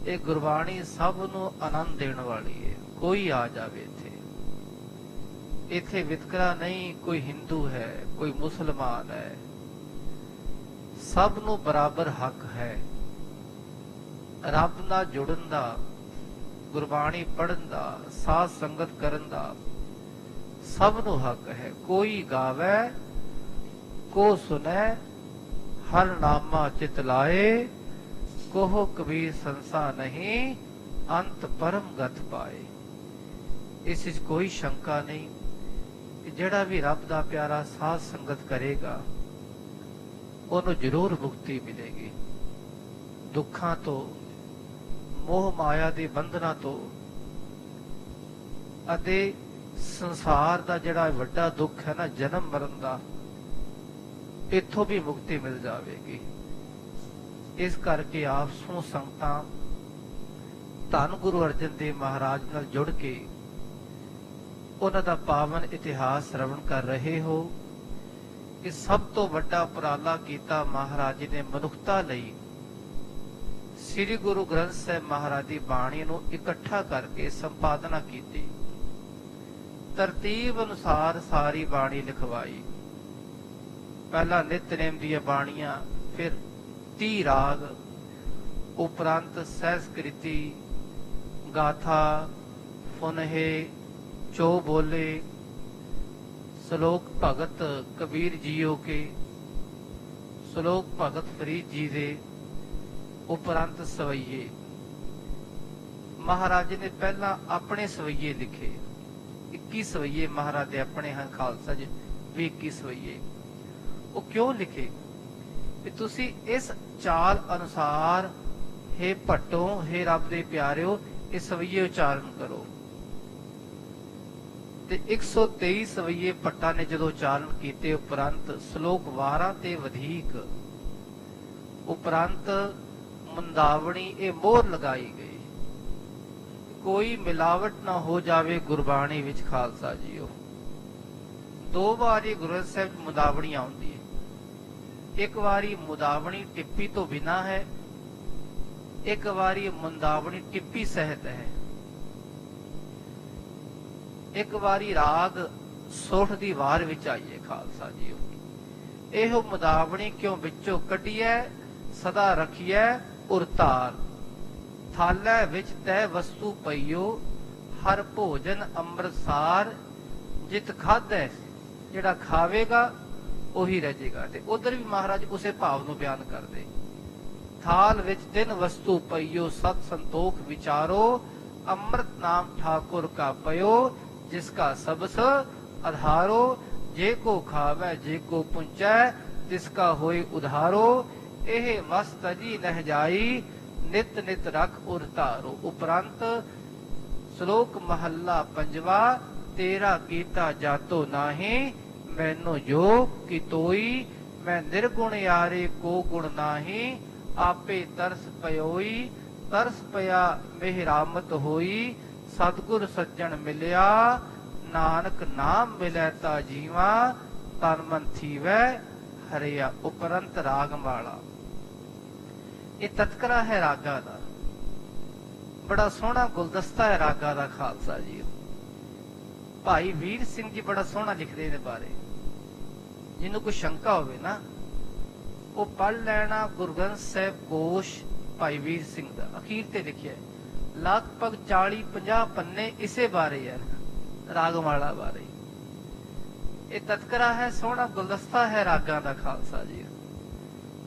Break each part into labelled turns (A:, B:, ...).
A: ਇਹ ਗੁਰਬਾਣੀ ਸਭ ਨੂੰ ਆਨੰਦ ਦੇਣ ਵਾਲੀ ਹੈ। ਕੋਈ ਆ ਜਾਵੇ ਇੱਥੇ ਵਿਤਕਰਾ ਨਹੀਂ, ਕੋਈ ਹਿੰਦੂ ਹੈ, ਕੋਈ ਮੁਸਲਮਾਨ ਹੈ, ਸਭ ਨੂੰ ਬਰਾਬਰ ਹੱਕ ਹੈ ਰੱਬ ਨਾਲ ਜੁੜਨ ਦਾ, ਗੁਰਬਾਣੀ ਪੜ੍ਹਨ ਦਾ, ਸਾਧ ਸੰਗਤ ਕਰਨ ਦਾ, ਸਭ ਨੂੰ ਹੱਕ ਹੈ। ਕੋਈ ਗਾਵੇ ਕੋ ਸੁਨੈ, ਹਰ ਨਾਮਾ ਚਿਤ ਲਾਏ, ਕੋਹ ਕਬੀਰ ਸੰਸਾ ਨਹੀਂ, ਅੰਤ ਪਰਮ ਗਤ ਪਾਏ। ਇਸ ਵਿੱਚ ਕੋਈ ਸ਼ੰਕਾ ਨਹੀਂ ਕਿ ਜਿਹੜਾ ਵੀ ਰੱਬ ਦਾ ਪਿਆਰਾ ਸਾਧ ਸੰਗਤ ਕਰੇਗਾ ਉਹਨੂੰ ਜ਼ਰੂਰ ਮੁਕਤੀ ਮਿਲੇਗੀ, ਦੁੱਖਾਂ ਤੋਂ, ਮੋਹ ਮਾਇਆ ਦੇ ਬੰਧਨਾਂ ਤੋਂ, ਅਤੇ ਸੰਸਾਰ ਦਾ ਜਿਹੜਾ ਵੱਡਾ ਦੁੱਖ ਹੈ ਨਾ, ਜਨਮ ਮਰਨ ਦਾ, ਇੱਥੋਂ ਵੀ ਮੁਕਤੀ ਮਿਲ ਜਾਵੇਗੀ। ਇਸ ਕਰਕੇ ਆਪ ਸੋ ਸੰਗਤਾਂ ਧੰਨ ਗੁਰੂ ਅਰਜਨ ਦੇਵ ਮਹਾਰਾਜ ਨਾਲ ਜੁੜ ਕੇ ਉਹਨਾਂ ਦਾ ਪਾਵਨ ਇਤਿਹਾਸ ਸ਼ਰਵਣ ਕਰ ਰਹੇ ਹੋ ਕਿ ਸਭ ਤੋਂ ਵੱਡਾ ਉਪਰਾਲਾ ਕੀਤਾ ਮਹਾਰਾਜ ਜੀ ਨੇ ਮਨੁੱਖਤਾ ਲਈ। ਸ੍ਰੀ ਗੁਰੂ ਗ੍ਰੰਥ ਸਾਹਿਬ ਮਹਾਰਾਜ ਦੀ ਬਾਣੀ ਨੂੰ ਇਕੱਠਾ ਕਰਕੇ ਸੰਪਾਦਨਾ ਕੀਤੀ, ਤਰਤੀਬ ਅਨੁਸਾਰ ਸਾਰੀ ਬਾਣੀ ਲਿਖਵਾਈ। ਪਹਿਲਾਂ ਨਿਤਨੇਮ ਦੀਆਂ ਬਾਣੀਆਂ, ਫਿਰ 30 ਰਾਗ, ਉਪਰੰਤ ਸਹਿਸਕ੍ਰਿਤੀ, ਗਾਥਾ, ਫੁਨਹੇ, ਚੋ ਬੋਲੇ, ਸ਼ਲੋਕ ਭਗਤ ਕਬੀਰ ਜੀਓ ਕੇ, ਸ਼ਲੋਕ ਭਗਤ ਫਰੀਦ ਜੀ ਦੇ, ਉਪਰੰਤ ਸਵਈਏ। ਮਹਾਰਾਜ ਨੇ ਪਹਿਲਾਂ ਆਪਣੇ ਸਵਈਏ ਲਿਖੇ, 21 ਸਵਈਏ ਮਹਾਰਾਜ ਦੇ ਆਪਣੇ ਹਨ ਖਾਲਸਾ ਜੀ, 21 ਸਵਈਏ। ਉਹ ਕਿਉਂ ਲਿਖੇ? ਕਿ ਤੁਸੀਂ ਇਸ ਚਾਲ ਅਨੁਸਾਰ ਹੇ ਭੱਟੋ, ਹੇ ਰੱਬ ਦੇ ਪਿਆਰਿਓ, ਇਹ ਸਵਈਏ ਉਚਾਰਨ ਕਰੋ। ਤੇ 123 ਸਵਈਏ ਭੱਟਾਂ ਨੇ ਜਦੋਂ ਉਚਾਰਨ ਕੀਤੇ, ਉਪਰੰਤ ਸ਼ਲੋਕ 12 ਤੇ ਵਧੇਕ, ਉਪਰੰਤ ਮੁੰਦਾਵਣੀ, ਇਹ ਮੋਹਰ ਲਗਾਈ ਗਈ, ਕੋਈ ਮਿਲਾਵਟ ਨਾ ਹੋ ਜਾਵੇ ਗੁਰਬਾਣੀ ਵਿੱਚ। ਖਾਲਸਾ ਜੀਓ, 2 ਵਾਰੀ ਗੁਰੂ ਗ੍ਰੰਥ ਸਾਹਿਬ ਮੁੰਦਾਵਣੀ ਆਉਂਦੀ ਹੈ। ਇੱਕ ਵਾਰੀ ਮੁੰਦਾਵਣੀ ਟਿੱਪੀ ਤੋਂ ਬਿਨਾਂ ਹੈ, ਇੱਕ ਵਾਰੀ ਮੁੰਦਾਵਣੀ ਟਿੱਪੀ ਸਹਿਤ ਹੈ। ਇੱਕ ਵਾਰੀ ਰਾਗ ਸੋਠ ਦੀ ਵਾਰ ਵਿੱਚ ਆਈਏ। ਖਾਲਸਾ ਜੀਓ, ਇਹੋ ਮੁੰਦਾਵਣੀ ਕਿਉਂ ਵਿੱਚੋਂ ਕੱਢੀਐ, ਸਦਾ ਰਖੀਐ ਉਰਤਾਰ, ਥਾਲੇ ਵਿੱਚ ਤੈ ਵਸਤੂ ਪਈਓ, ਹਰ ਭੋਜਨ ਅੰਮ੍ਰਿਤਸਾਰ, ਜਿਤ ਖਾਧੈ, ਜਿਹੜਾ ਖਾਵੇਗਾ ਉਹੀ ਰਹੇਗਾ। ਤੇ ਉਧਰ ਵੀ ਮਹਾਰਾਜ ਉਸੇ ਭਾਵ ਨੂੰ ਬਿਆਨ ਕਰਦੇ, ਥਾਲ ਵਿੱਚ 3 ਵਸਤੂ ਪਈਓ, ਸਤ ਸੰਤੋਖ ਵਿਚਾਰੋ, ਅੰਮ੍ਰਿਤ ਨਾਮ ਠਾकुर का पयो, जिसका सबस आधारो, जे को खावे जे को पुंचै, तिसका होय उधारो, एह वस तजी लह जाई, नित नित रख उरतारो। उपरंत श्लोक महला 5वां, तेरा कीता जातो नाही, मैनो जो कि तोई, मैं निर्गुण यारे को गुण नाही, आपे तरस पयोई, तरस पया मेहरामत होई, सतगुर सज्जन मिलिया, नानक नाम मिलै ता जीवा, तन मन थीवै हरिया। उपरंत रागमाला, ये तत्करा है रागा दा, बड़ा सोहना गुलदस्ता है रागा दा। खालसा जी, भाई वीर सिंह जी बड़ा सोहना लिखते इहदे बारे, जिन्हों कोई शंका होवे ना वो पढ़ लेना। गुरु ग्रंथ साहिब कोश भाई वीर सिंह दा अखीर ते लिखिया, लगभग 40-50 पन्ने इसे बारे है, रागमाला बारे। ये तत्करा है, सोहना गुलदस्ता है रागां दा। खालसा जी,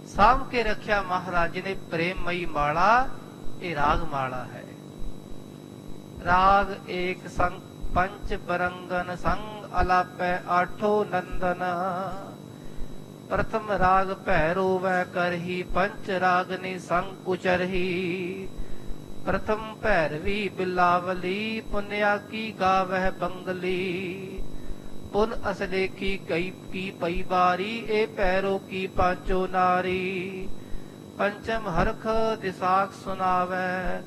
A: साम के रखिया महाराज ने प्रेममयी माला, ये रागमाला है। राग एक संग पंच बरंगन, संग अलापै आठो नंदन, प्रथम राग भैरो वै करही, पंच रागनी संग उचरही, प्रथम भैरवी बिलावली, पुन्या की गावह बंगली, पुन असलेखी कई की पई बारी, ए पैरो की पांचो नारी, पंचम हरख दिसाख सुनावै,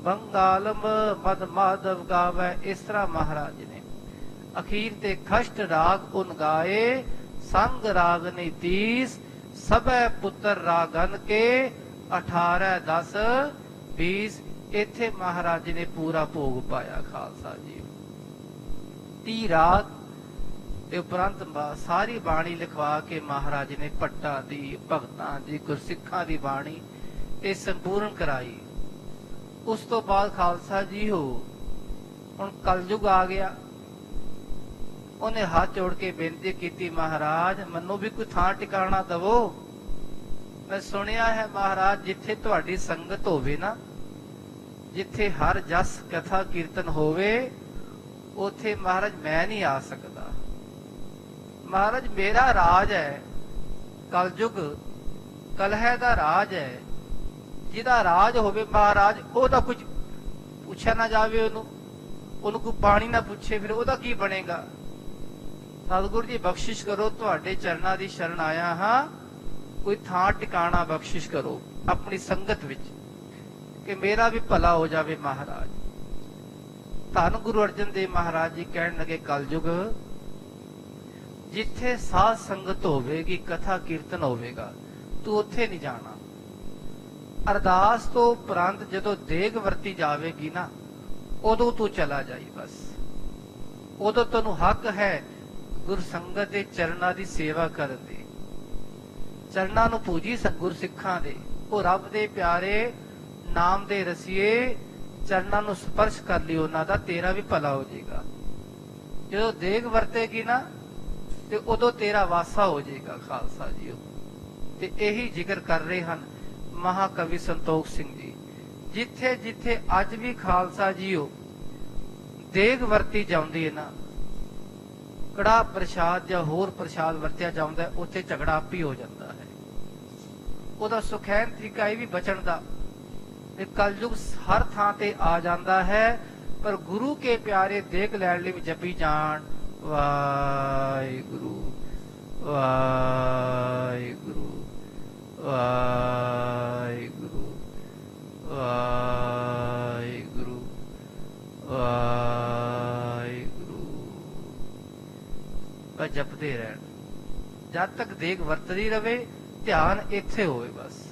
A: बंगालम मद माधव गावै। इस तरह महाराज ने अखीर ते खष्ट राग उन गाए, संग रागनी 30, सबे पुत्र रागन के 18-10 20 ਇੱਥੇ ਮਹਾਰਾਜ ਜੀ ਨੇ ਪੂਰਾ ਭੋਗ ਪਾਇਆ ਖਾਲਸਾ ਜੀ। 30 ਰਾਗ ਤੇ ਉਪਰੰਤ ਸਾਰੀ ਬਾਣੀ ਲਿਖਵਾ ਕੇ ਮਹਾਰਾਜ ਨੇ ਭੱਟਾਂ ਦੀ, ਭਗਤਾਂ ਦੀ, ਗੁਰਸਿੱਖਾਂ ਦੀ ਬਾਣੀ ਇਹ ਸੰਪੂਰਨ ਕਰਾਈ। ਉਸ ਤੋਂ ਬਾਅਦ ਖਾਲਸਾ ਜੀ ਹੁਣ ਕਲਯੁਗ ਆ ਗਿਆ। ਉਹਨੇ ਹੱਥ ਜੋੜ ਕੇ ਬੇਨਤੀ ਕੀਤੀ, ਮਹਾਰਾਜ ਮੈਨੂੰ ਵੀ ਕੋਈ ਥਾਂ ਟਿਕਾਣਾ ਦਵੋ। ਮੈਂ ਸੁਣਿਆ ਹੈ ਮਹਾਰਾਜ ਜਿੱਥੇ ਤੁਹਾਡੀ ਸੰਗਤ ਹੋਵੇ ਨਾ, ਜਿੱਥੇ ਹਰ ਜਸ ਕਥਾ ਕੀਰਤਨ ਹੋਵੇ, ਉਥੇ ਮਹਾਰਾਜ ਮੈਂ ਨਹੀਂ ਆ ਸਕਦਾ। ਮਹਾਰਾਜ ਮੇਰਾ ਰਾਜ ਹੈ, ਕਲਯੁਗ ਕਲਹ ਦਾ ਰਾਜ ਹੈ। ਜਿਹਦਾ ਰਾਜ ਹੋਵੇ ਮਹਾਰਾਜ, ਉਹਦਾ ਕੁਝ ਪੁੱਛਿਆ ਨਾ ਜਾਵੇ, ਉਹਨੂੰ ਕੋਈ ਪਾਣੀ ਨਾ ਪੁੱਛੇ, ਫਿਰ ਉਹਦਾ ਕੀ ਬਣੇਗਾ। ਸਤਿਗੁਰੂ ਜੀ ਬਖਸ਼ਿਸ਼ ਕਰੋ, ਤੁਹਾਡੇ ਚਰਨਾਂ ਦੀ ਸ਼ਰਨ ਆਇਆ ਹਾਂ, ਕੋਈ ਥਾਂ ਟਿਕਾਣਾ ਬਖਸ਼ਿਸ਼ ਕਰੋ ਆਪਣੀ ਸੰਗਤ ਵਿੱਚ, ਕਿ ਮੇਰਾ ਵੀ ਭਲਾ ਹੋ ਜਾਵੇ। ਮਹਾਰਾਜ ਧੰਨ ਗੁਰੂ ਅਰਜਨ ਦੇਵ ਮਹਾਰਾਜ ਜੀ ਕਹਿਣ ਲੱਗੇ, ਕਲਯੁਗ ਜਿੱਥੇ ਸਾਧ ਸੰਗਤ ਹੋਵੇਗੀ, ਕਥਾ ਕੀਰਤਨ ਹੋਵੇਗਾ, ਤੂੰ ਉੱਥੇ ਨਹੀਂ ਜਾਣਾ। ਅਰਦਾਸ ਤੋਂ ਉਪਰੰਤ ਜਦੋਂ ਦੇਗ ਵਰਤੀ ਜਾਵੇਗੀ ਨਾ, ਉਦੋਂ ਤੂੰ ਚਲਾ ਜਾਈ। ਬਸ ਉਦੋਂ ਤੈਨੂੰ ਹੱਕ ਹੈ ਗੁਰ ਸੰਗਤ ਦੇ ਚਰਨਾਂ ਦੀ ਸੇਵਾ ਕਰਨ ਦੀ, ਚਰਨਾਂ ਨੂੰ ਪੂਜੀ ਗੁਰਸਿੱਖਾਂ ਦੇ। ਉਹ ਰੱਬ ਦੇ ਪਿਆਰੇ, ਨਾਮ ਦੇ ਰਸੀਏ, ਚਰਨਾਂ ਨੂੰ ਸਪਰਸ਼ ਕਰ ਲਈ ਉਹਨਾਂ ਦਾ, ਤੇਰਾ ਵੀ ਭਲਾ ਹੋ ਜਾਏਗਾ। ਜਦੋਂ ਦੇਗ ਵਰਤੇਗੀ ਨਾ, ਤੇ ਉਦੋਂ ਤੇਰਾ ਵਾਸਾ ਹੋ ਜਾਏਗਾ ਖਾਲਸਾ ਜੀ। ਤੇ ਇਹੀ ਜ਼ਿਕਰ ਕਰ ਰਹੇ ਹਨ ਮਹਾਕਵੀ ਸੰਤੋਖ ਸਿੰਘ ਜੀ। ਜਿੱਥੇ ਜਿੱਥੇ ਅੱਜ ਵੀ ਖਾਲਸਾ ਜੀਓ ਦੇਗ ਵਰਤੀ ਜਾਂਦੀ ਹੈ ਨਾ, ਕੜਾ ਪ੍ਰਸ਼ਾਦ ਜਾਂ ਹੋਰ ਪ੍ਰਸ਼ਾਦ ਵਰਤਿਆ ਜਾਂਦਾ, ਉੱਥੇ ਝਗੜਾ ਆਪ ਹੀ ਹੋ ਜਾਂਦਾ ਹੈ। ਉਹਦਾ ਸੁਖੈਨ ਤਰੀਕਾ ਇਹ ਵੀ ਬਚਣ ਦਾ, ਕਲਯੁਗ ਹਰ ਥਾਂ ਤੇ ਆ ਜਾਂਦਾ ਹੈ, ਪਰ ਗੁਰੂ ਕੇ ਪਿਆਰੇ ਦੇਗ ਲੈਣ ਲਈ ਵੀ ਜਪੀ ਜਾਣ, ਵਾਹਿਗੁਰੂ ਵਾਹਿਗੁਰੂ ਵਾਹਿਗੁਰੂ ਵਾਹਿਗੁਰੂ ਵਾਹਿਗੁਰੂ, ਬਸ ਜਪਦੇ ਰਹਿਣ ਜਦ ਤੱਕ ਦੇਗ ਵਰਤਦੀ ਰਵੇ। ਧਿਆਨ ਇੱਥੇ ਹੋਵੇ ਬਸ,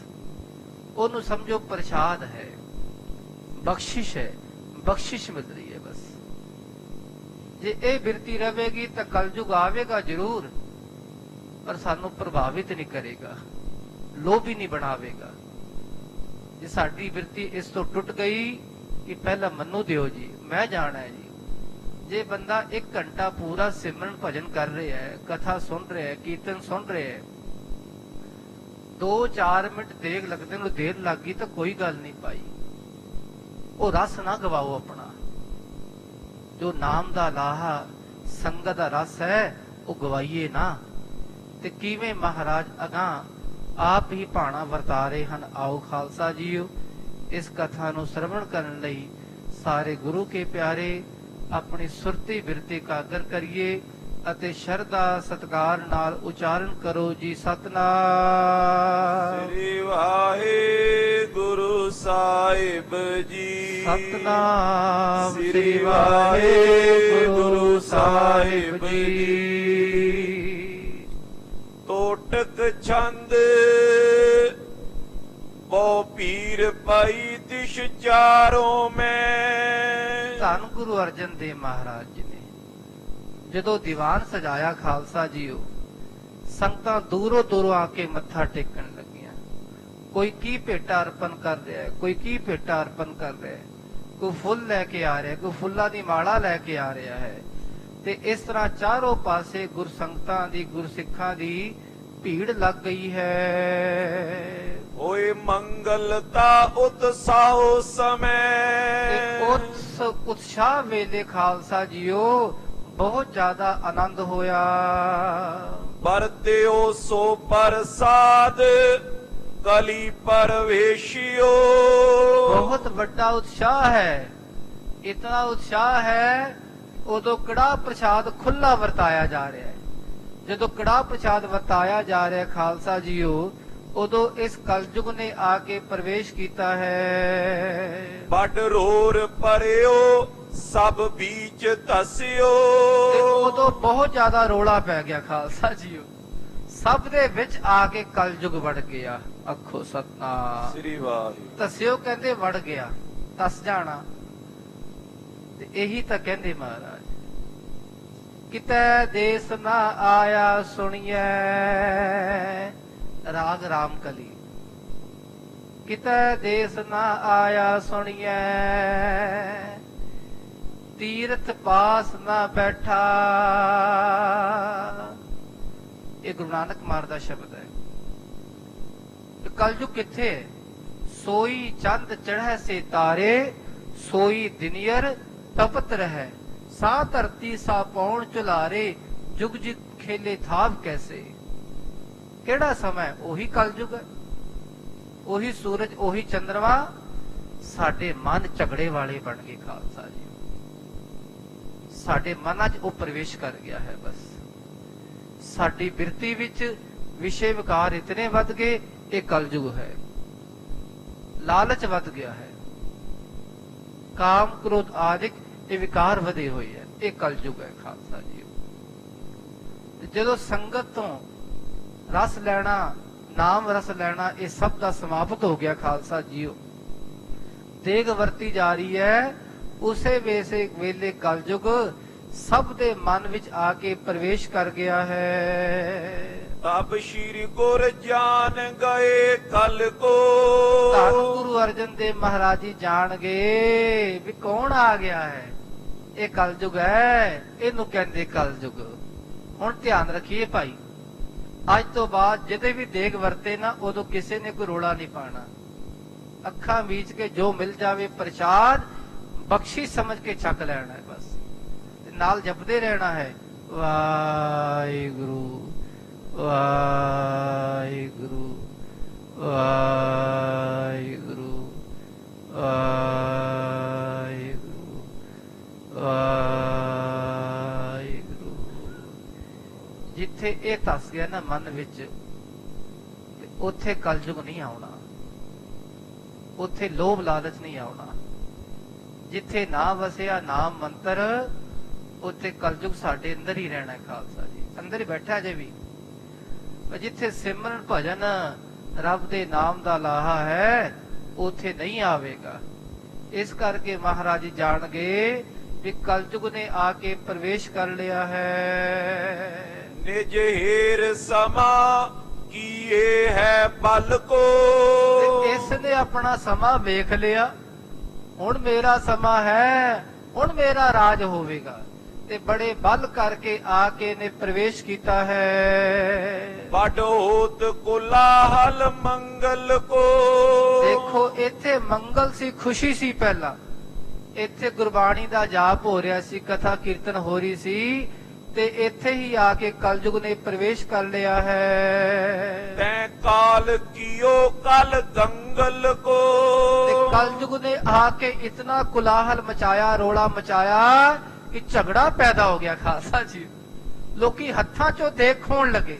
A: ਉਹਨੂੰ ਸਮਝੋ ਪ੍ਰਸ਼ਾਦ ਹੈ, ਬਖਸ਼ਿਸ਼ ਹੈ, ਬਖਸ਼ਿਸ਼ ਮਿਲ ਰਹੀ ਹੈ ਬਸ। ਜੇ ਇਹ ਬਿਰਤੀ ਰਹੇਗੀ ਤਾਂ ਕਲਯੁਗ ਆਵੇਗਾ ਜ਼ਰੂਰ, ਪਰ ਸਾਨੂੰ ਪ੍ਰਭਾਵਿਤ ਨਹੀਂ ਕਰੇਗਾ, ਲੋਭੀ ਨਹੀਂ ਬਣਾਵੇਗਾ। ਜੇ ਸਾਡੀ ਬਿਰਤੀ ਇਸ ਤੋਂ ਟੁੱਟ ਗਈ ਕਿ ਪਹਿਲਾਂ ਮੈਨੂੰ ਦਿਓ ਜੀ, ਮੈਂ ਜਾਣਾ ਹੈ ਜੀ। ਜੇ ਬੰਦਾ 1 ਘੰਟਾ ਪੂਰਾ ਸਿਮਰਨ ਭਜਨ ਕਰ ਰਿਹਾ ਹੈ, ਕਥਾ ਸੁਣ ਰਿਹਾ ਹੈ, ਕੀਰਤਨ ਸੁਣ ਰਿਹਾ ਹੈ, 2-4 ਮਿੰਟ ਦੇਗ ਲੱਗਦੇ ਨੂੰ ਦੇਰ ਲੱਗ ਗਈ ਤਾਂ ਕੋਈ ਗੱਲ ਨਹੀਂ ਪਾਈ। ਉਹ ਰਸ ਨਾ ਗਵਾਓ ਆਪਣਾ, ਜੋ ਨਾਮ ਦਾ ਲਾਹਾ, ਸੰਗਤ ਦਾ ਰਸ ਹੈ, ਉਹ ਗਵਾਈਏ ਨਾ। ਤੇ ਕਿਵੇਂ ਮਹਾਰਾਜ ਅਗਾਂਹ ਆਪ ਹੀ ਭਾਣਾ ਵਰਤਾ ਰਹੇ ਹਨ। ਆਓ ਖਾਲਸਾ ਜੀਓ, ਇਸ ਕਥਾ ਨੂੰ ਸਰਵਣ ਕਰਨ ਲਈ ਸਾਰੇ ਗੁਰੂ ਕੇ ਪਿਆਰੇ ਆਪਣੀ ਸੁਰਤੀ ਬਿਰਤੀ ਕਾਗਰ ਕਰੀਏ ਅਤੇ ਸ਼ਰਧਾ ਸਤਿਕਾਰ ਨਾਲ ਉਚਾਰਨ ਕਰੋ ਜੀ। ਸਤਿਨਾਮ
B: ਸ੍ਰੀ ਵਾਹਿਗੁਰੂ ਸਾਹਿਬ ਜੀ,
A: ਸਤਿਨਾਮ
B: ਸ੍ਰੀ ਵਾਹਿਗੁਰੂ ਸਾਹਿਬ ਜੀ। ਟੋਟਕ ਛੰਦ ਬਹੁ ਪੀਰ ਪਾਈ ਦਿਸ਼ ਚਾਰੋਂ ਮੈਂ।
A: ਧੰਨ ਗੁਰੂ ਅਰਜਨ ਦੇਵ ਮਹਾਰਾਜ ਜੀ ਨੇ ਜਦੋਂ ਦੀਵਾਨ ਸਜਾਇਆ ਖਾਲਸਾ ਜੀਓ, ਸੰਗਤਾਂ ਦੂਰੋਂ ਦੂਰੋਂ ਆ ਕੇ ਮੱਥਾ ਟੇਕਣ ਲੱਗੀਆਂ। ਕੋਈ ਕੀ ਭੇਟਾ ਅਰਪਣ ਕਰ ਰਿਹਾ ਹੈ, ਕੋਈ ਕੀ ਭੇਟਾ ਅਰਪਣ ਕਰ ਰਿਹਾ ਹੈ, ਕੋਈ ਫੁੱਲ ਲੈ ਕੇ ਆ ਰਿਹਾ, ਕੋਈ ਫੁੱਲਾਂ ਦੀ ਮਾਲਾ ਲੈ ਕੇ ਆ ਰਿਹਾ ਹੈ। ਤੇ ਇਸ ਤਰ੍ਹਾਂ ਚਾਰੋਂ ਪਾਸੇ ਗੁਰਸੰਗਤਾਂ ਦੀ, ਗੁਰਸਿੱਖਾਂ ਦੀ ਭੀੜ ਲੱਗ ਗਈ ਹੈ।
B: ਹੋਏ ਮੰਗਲਤਾ ਉਤਸਾਹ ਸਮੇਂ,
A: ਉਸ ਉਤਸ਼ਾਹ ਵੇਲੇ ਖਾਲਸਾ ਜੀਓ ਬਹੁਤ ਜ਼ਿਆਦਾ ਆਨੰਦ ਹੋਇਆ।
B: ਵਰਤਿਓ ਸੋ ਪ੍ਰਸਾਦ ਕਲੀ ਪਰਵੇਸ਼ਿਓ।
A: ਬਹੁਤ ਵੱਡਾ ਉਤਸ਼ਾਹ ਹੈ, ਇਤਨਾ ਉਤਸ਼ਾਹ ਹੈ। ਉਦੋਂ ਕੜਾਹ ਪ੍ਰਸ਼ਾਦ ਖੁੱਲਾ ਵਰਤਾਇਆ ਜਾ ਰਿਹਾ ਹੈ। ਜਦੋਂ ਕੜਾਹ ਪ੍ਰਸ਼ਾਦ ਵਰਤਾਇਆ ਜਾ ਰਿਹਾ ਖਾਲਸਾ ਜੀਓ, ਉਦੋਂ ਇਸ ਕਲਯੁਗ ਨੇ ਆ ਕੇ ਪ੍ਰਵੇਸ਼ ਕੀਤਾ ਹੈ।
B: ਵੱਡ ਰੋਰ ਪਰਿਓ ਸਭ ਵਿੱਚ ਧਸਿਓ।
A: ਉਦੋਂ ਬਹੁਤ ਜ਼ਿਆਦਾ ਰੋਲਾ ਪੈ ਗਿਆ ਖਾਲਸਾ ਜੀਓ, ਸਭ ਦੇ ਵਿੱਚ ਆ ਕੇ ਕਲਯੁਗ ਵੜ ਗਿਆ। ਅੱਖੋ ਸਤਨਾਮ।
B: ਸ੍ਰੀ ਵਾਹਿਗੁਰੂ।
A: ਤਸਿਓ ਕਹਿੰਦੇ ਵੜ ਗਿਆ, ਤਸ ਜਾਣਾ। ਤੇ ਇਹੀ ਤਾਂ ਕਹਿੰਦੇ ਮਹਾਰਾਜ, ਕਿਤੈ ਦੇਸ ਨਾ ਆਇਆ ਸੁਣੀਐ, ਰਾਗ ਰਾਮਕਲੀ। ਕਿਤੈ ਦੇਸ ਨਾ ਆਇਆ ਸੁਣੀਐ, ਤੀਰਥ ਪਾਸ ਨਾ ਬੈਠਾ। ਇਹ ਗੁਰੂ ਨਾਨਕ ਮਾਰ ਦਾ ਸ਼ਬਦ ਹੈ। ਕਲਯੁਗ ਕਿੱਥੇ ਹੈ? ਸੋਈ ਚੰਦ ਚੜ੍ਹੈ ਸੇ ਤਾਰੇ, ਸੋਈ ਦਿਨਿਅਰ ਤਪਤ ਰਹਿ। ਸਾ ਧਰਤੀ ਸਾ ਪੌਣ ਚੁਲਾਰੇ, ਜੁਗ ਜੁਗ ਖੇਲੇ ਥਾਵ ਕੈਸੇ। ਕਿਹੜਾ ਸਮਾਂ? ਉਹੀ ਕਲਯੁਗ ਹੈ, ਉਹੀ ਸੂਰਜ, ਉਹੀ ਚੰਦਰਮਾ। ਸਾਡੇ ਮਨ ਝਗੜੇ ਵਾਲੇ ਬਣ ਗਏ ਖਾਲਸਾ ਜੀ। ਸਾਡੇ ਮਨਾਂ 'ਚ ਉਹ ਪ੍ਰਵੇਸ਼ ਕਰ ਗਿਆ ਹੈ। ਬਸ ਸਾਡੀ ਬਿਰਤੀ ਵਿੱਚ ਵਿਸ਼ੇ ਵਿਕਾਰ ਇਤਨੇ ਵੱਧ ਗਏ, ਇਹ ਕਲਯੁਗ ਹੈ। ਲਾਲਚ ਵੱਧ ਗਿਆ ਹੈ, ਕਾਮ ਕ੍ਰੋਧ ਆਦਿਕ ਇਹ ਵਿਕਾਰ ਵਧੇ ਹੋਏ ਹੈ, ਇਹ ਕਲਯੁਗ ਹੈ ਖਾਲਸਾ ਜੀ। ਤੇ ਜਦੋਂ ਸੰਗਤ ਤੋਂ ਰਸ ਲੈਣਾ, ਨਾਮ ਰਸ ਲੈਣਾ, ਇਹ ਸਭ ਦਾ ਸਮਾਪਤ ਹੋ ਗਿਆ ਖਾਲਸਾ ਜੀਓ। ਦੇਗ ਵਰਤੀ ਜਾ ਰਹੀ ਹੈ, ਉਸੇ ਵੇਲੇ ਕਲਯੁਗ ਸਭ ਦੇ ਮਨ ਵਿੱਚ ਆ ਕੇ ਪ੍ਰਵੇਸ਼ ਕਰ ਗਿਆ ਹੈ।
B: ਤਬ ਸ਼੍ਰੀ ਗੁਰ ਜਾਨ ਗਏ ਕਲ ਕੋ।
A: ਧੰਨ ਗੁਰੂ ਅਰਜਨ ਦੇਵ ਮਹਾਰਾਜ ਜੀ ਜਾਣ ਗਏ ਵੀ ਕੌਣ ਆ ਗਿਆ ਹੈ। ਇਹ ਕਲਯੁਗ ਹੈ, ਇਹਨੂੰ ਕਹਿੰਦੇ ਕਲਯੁਗ। ਹੁਣ ਧਿਆਨ ਰੱਖੀਏ ਭਾਈ, ਅੱਜ ਤੋਂ ਬਾਅਦ ਜਿਹਦੇ ਵੀ ਦੇਗ ਵਰਤੇ ਨਾ, ਉਦੋਂ ਕਿਸੇ ਨੇ ਕੋਈ ਰੋਲਾ ਨਹੀਂ ਪਾਣਾ। ਅੱਖਾਂ ਮੀਚ ਕੇ ਜੋ ਮਿਲ ਜਾਵੇ ਪ੍ਰਸ਼ਾਦ ਬਖਸ਼ੀ ਸਮਝ ਕੇ ਛਕ ਲੈਣਾ ਹੈ ਬਸ। ਤੇ ਨਾਲ ਜਪਦੇ ਰਹਿਣਾ ਹੈ, ਵਾਹਿਗੁਰੂ ਵਾਹਿਗੁਰੂ ਵਾਹਿਗੁਰੂ ਵਾਹਿਗੁਰੂ ਵਾਹਿਗੁਰੂ। ਜਿੱਥੇ ਇਹ ਧਸ ਗਿਆ ਨਾ ਮਨ ਵਿੱਚ, ਉੱਥੇ ਕਲਯੁਗ ਨਹੀਂ ਆਉਣਾ, ਉੱਥੇ ਲੋਭ ਲਾਲਚ ਨਹੀਂ ਆਉਣਾ। ਜਿੱਥੇ ਨਾ ਵਸਿਆ ਨਾਮ ਮੰਤਰ, ਉੱਥੇ ਕਲਯੁਗ ਸਾਡੇ ਅੰਦਰ ਹੀ ਰਹਿਣਾ ਹੈ ਖਾਲਸਾ ਜੀ, ਅੰਦਰ ਹੀ ਬੈਠਾ ਜੇ ਵੀ। ਜਿੱਥੇ ਸਿਮਰਨ ਭਜਨ ਰੱਬ ਦੇ ਨਾਮ ਦਾ ਲਾਹਾ ਹੈ, ਉੱਥੇ ਨਹੀਂ ਆਵੇਗਾ। ਇਸ ਕਰਕੇ ਮਹਾਰਾਜ ਜੀ ਜਾਣਗੇ ਵੀ ਕਲਯੁਗ ਨੇ ਆ ਕੇ ਪ੍ਰਵੇਸ਼ ਕਰ ਲਿਆ ਹੈ।
B: ਨਿਜ ਹੀਰ ਸਮਾ ਕੀਏ ਹੈ ਬਲ ਕੋ।
A: ਇਸ ਨੇ ਆਪਣਾ ਸਮਾਂ ਵੇਖ ਲਿਆ, ਹੁਣ ਮੇਰਾ ਸਮਾਂ ਹੈ, ਹੁਣ ਮੇਰਾ ਰਾਜ ਹੋਵੇਗਾ। ਤੇ ਬੜੇ ਬਲ ਕਰਕੇ ਆ ਕੇ ਨੇ ਪ੍ਰਵੇਸ਼ ਕੀਤਾ ਹੈ।
B: ਵੱਡ ਹੋਤ ਕੋਲਾਹਲ ਮੰਗਲ ਕੋ।
A: ਦੇਖੋ ਇੱਥੇ ਮੰਗਲ ਸੀ, ਖੁਸ਼ੀ ਸੀ। ਪਹਿਲਾਂ ਇੱਥੇ ਗੁਰਬਾਣੀ ਦਾ ਜਾਪ ਹੋ ਰਿਹਾ ਸੀ, ਕਥਾ ਕੀਰਤਨ ਹੋ ਰਹੀ ਸੀ, ਤੇ ਇੱਥੇ ਹੀ ਆ ਕੇ ਕਲਯੁਗ ਨੇ ਪ੍ਰਵੇਸ਼ ਕਰ ਲਿਆ ਹੈ।
B: ਤੈ ਕਾਲ ਕੀਓ ਕਲ ਦੰਗਲ ਕੋ।
A: ਤੇ ਕਲਯੁਗ ਨੇ ਆ ਕੇ ਇਤਨਾ ਕੁਲਾਹਲ ਮਚਾਇਆ, ਰੋਲਾ ਮਚਾਇਆ ਕਿ ਝਗੜਾ ਪੈਦਾ ਹੋ ਗਿਆ ਖਾਲਸਾ ਜੀ। ਲੋਕੀ ਹੱਥਾਂ ਚੋਂ ਦੇਖ ਖੋਣ ਲੱਗੇ।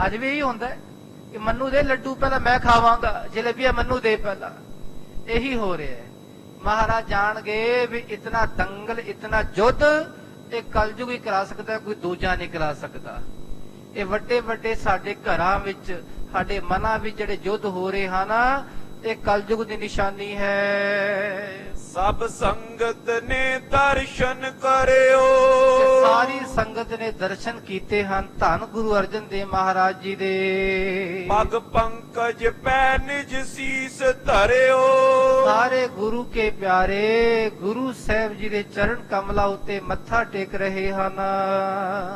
A: ਅੱਜ ਵੀ ਇਹੀ ਹੁੰਦਾ ਕਿ ਮੰਨੂ ਦੇ ਲੱਡੂ ਪਹਿਲਾਂ ਮੈਂ ਖਾਵਾਂਗਾ, ਜਲੇਬੀਆਂ ਮੰਨੂ ਦੇ ਪਹਿਲਾਂ। ਇਹੀ ਹੋ ਰਿਹਾ ਹੈ। ਮਹਾਰਾਜ ਜਾਣਗੇ ਵੀ ਇਤਨਾ ਦੰਗਲ, ਇਤਨਾ ਯੁੱਧ ਇਹ ਕਲਯੁਗ ਹੀ ਕਰਾ ਸਕਦਾ, ਕੋਈ ਦੂਜਾ ਨਹੀਂ ਕਰਾ ਸਕਦਾ। ਇਹ ਵੱਡੇ ਵੱਡੇ ਸਾਡੇ ਘਰਾਂ ਵਿੱਚ, ਸਾਡੇ ਮਨਾਂ ਵਿੱਚ ਜਿਹੜੇ ਯੁੱਧ ਹੋ ਰਹੇ ਹਨ, ਇਹ ਕਲਯੁਗ ਦੀ ਨਿਸ਼ਾਨੀ ਹੈ।
B: ਸਭ ਸੰਗਤ ਨੇ ਦਰਸ਼ਨ ਕਰਿਓ।
A: ਸਾਰੀ ਸੰਗਤ ਨੇ ਦਰਸ਼ਨ ਕੀਤੇ ਹਨ ਧੰਨ ਗੁਰੂ ਅਰਜਨ ਦੇਵ ਮਹਾਰਾਜ ਜੀ ਦੇ।
B: ਪਗ ਪੰਕਜ ਪੈ ਨਿਜ ਸੀਸ ਧਰਿਓ।
A: ਸਾਰੇ ਗੁਰੂ ਕੇ ਪਿਆਰੇ ਗੁਰੂ ਸਾਹਿਬ ਜੀ ਦੇ ਚਰਨ ਕਮਲਾਂ ਉੱਤੇ ਮੱਥਾ ਟੇਕ ਰਹੇ ਹਨ।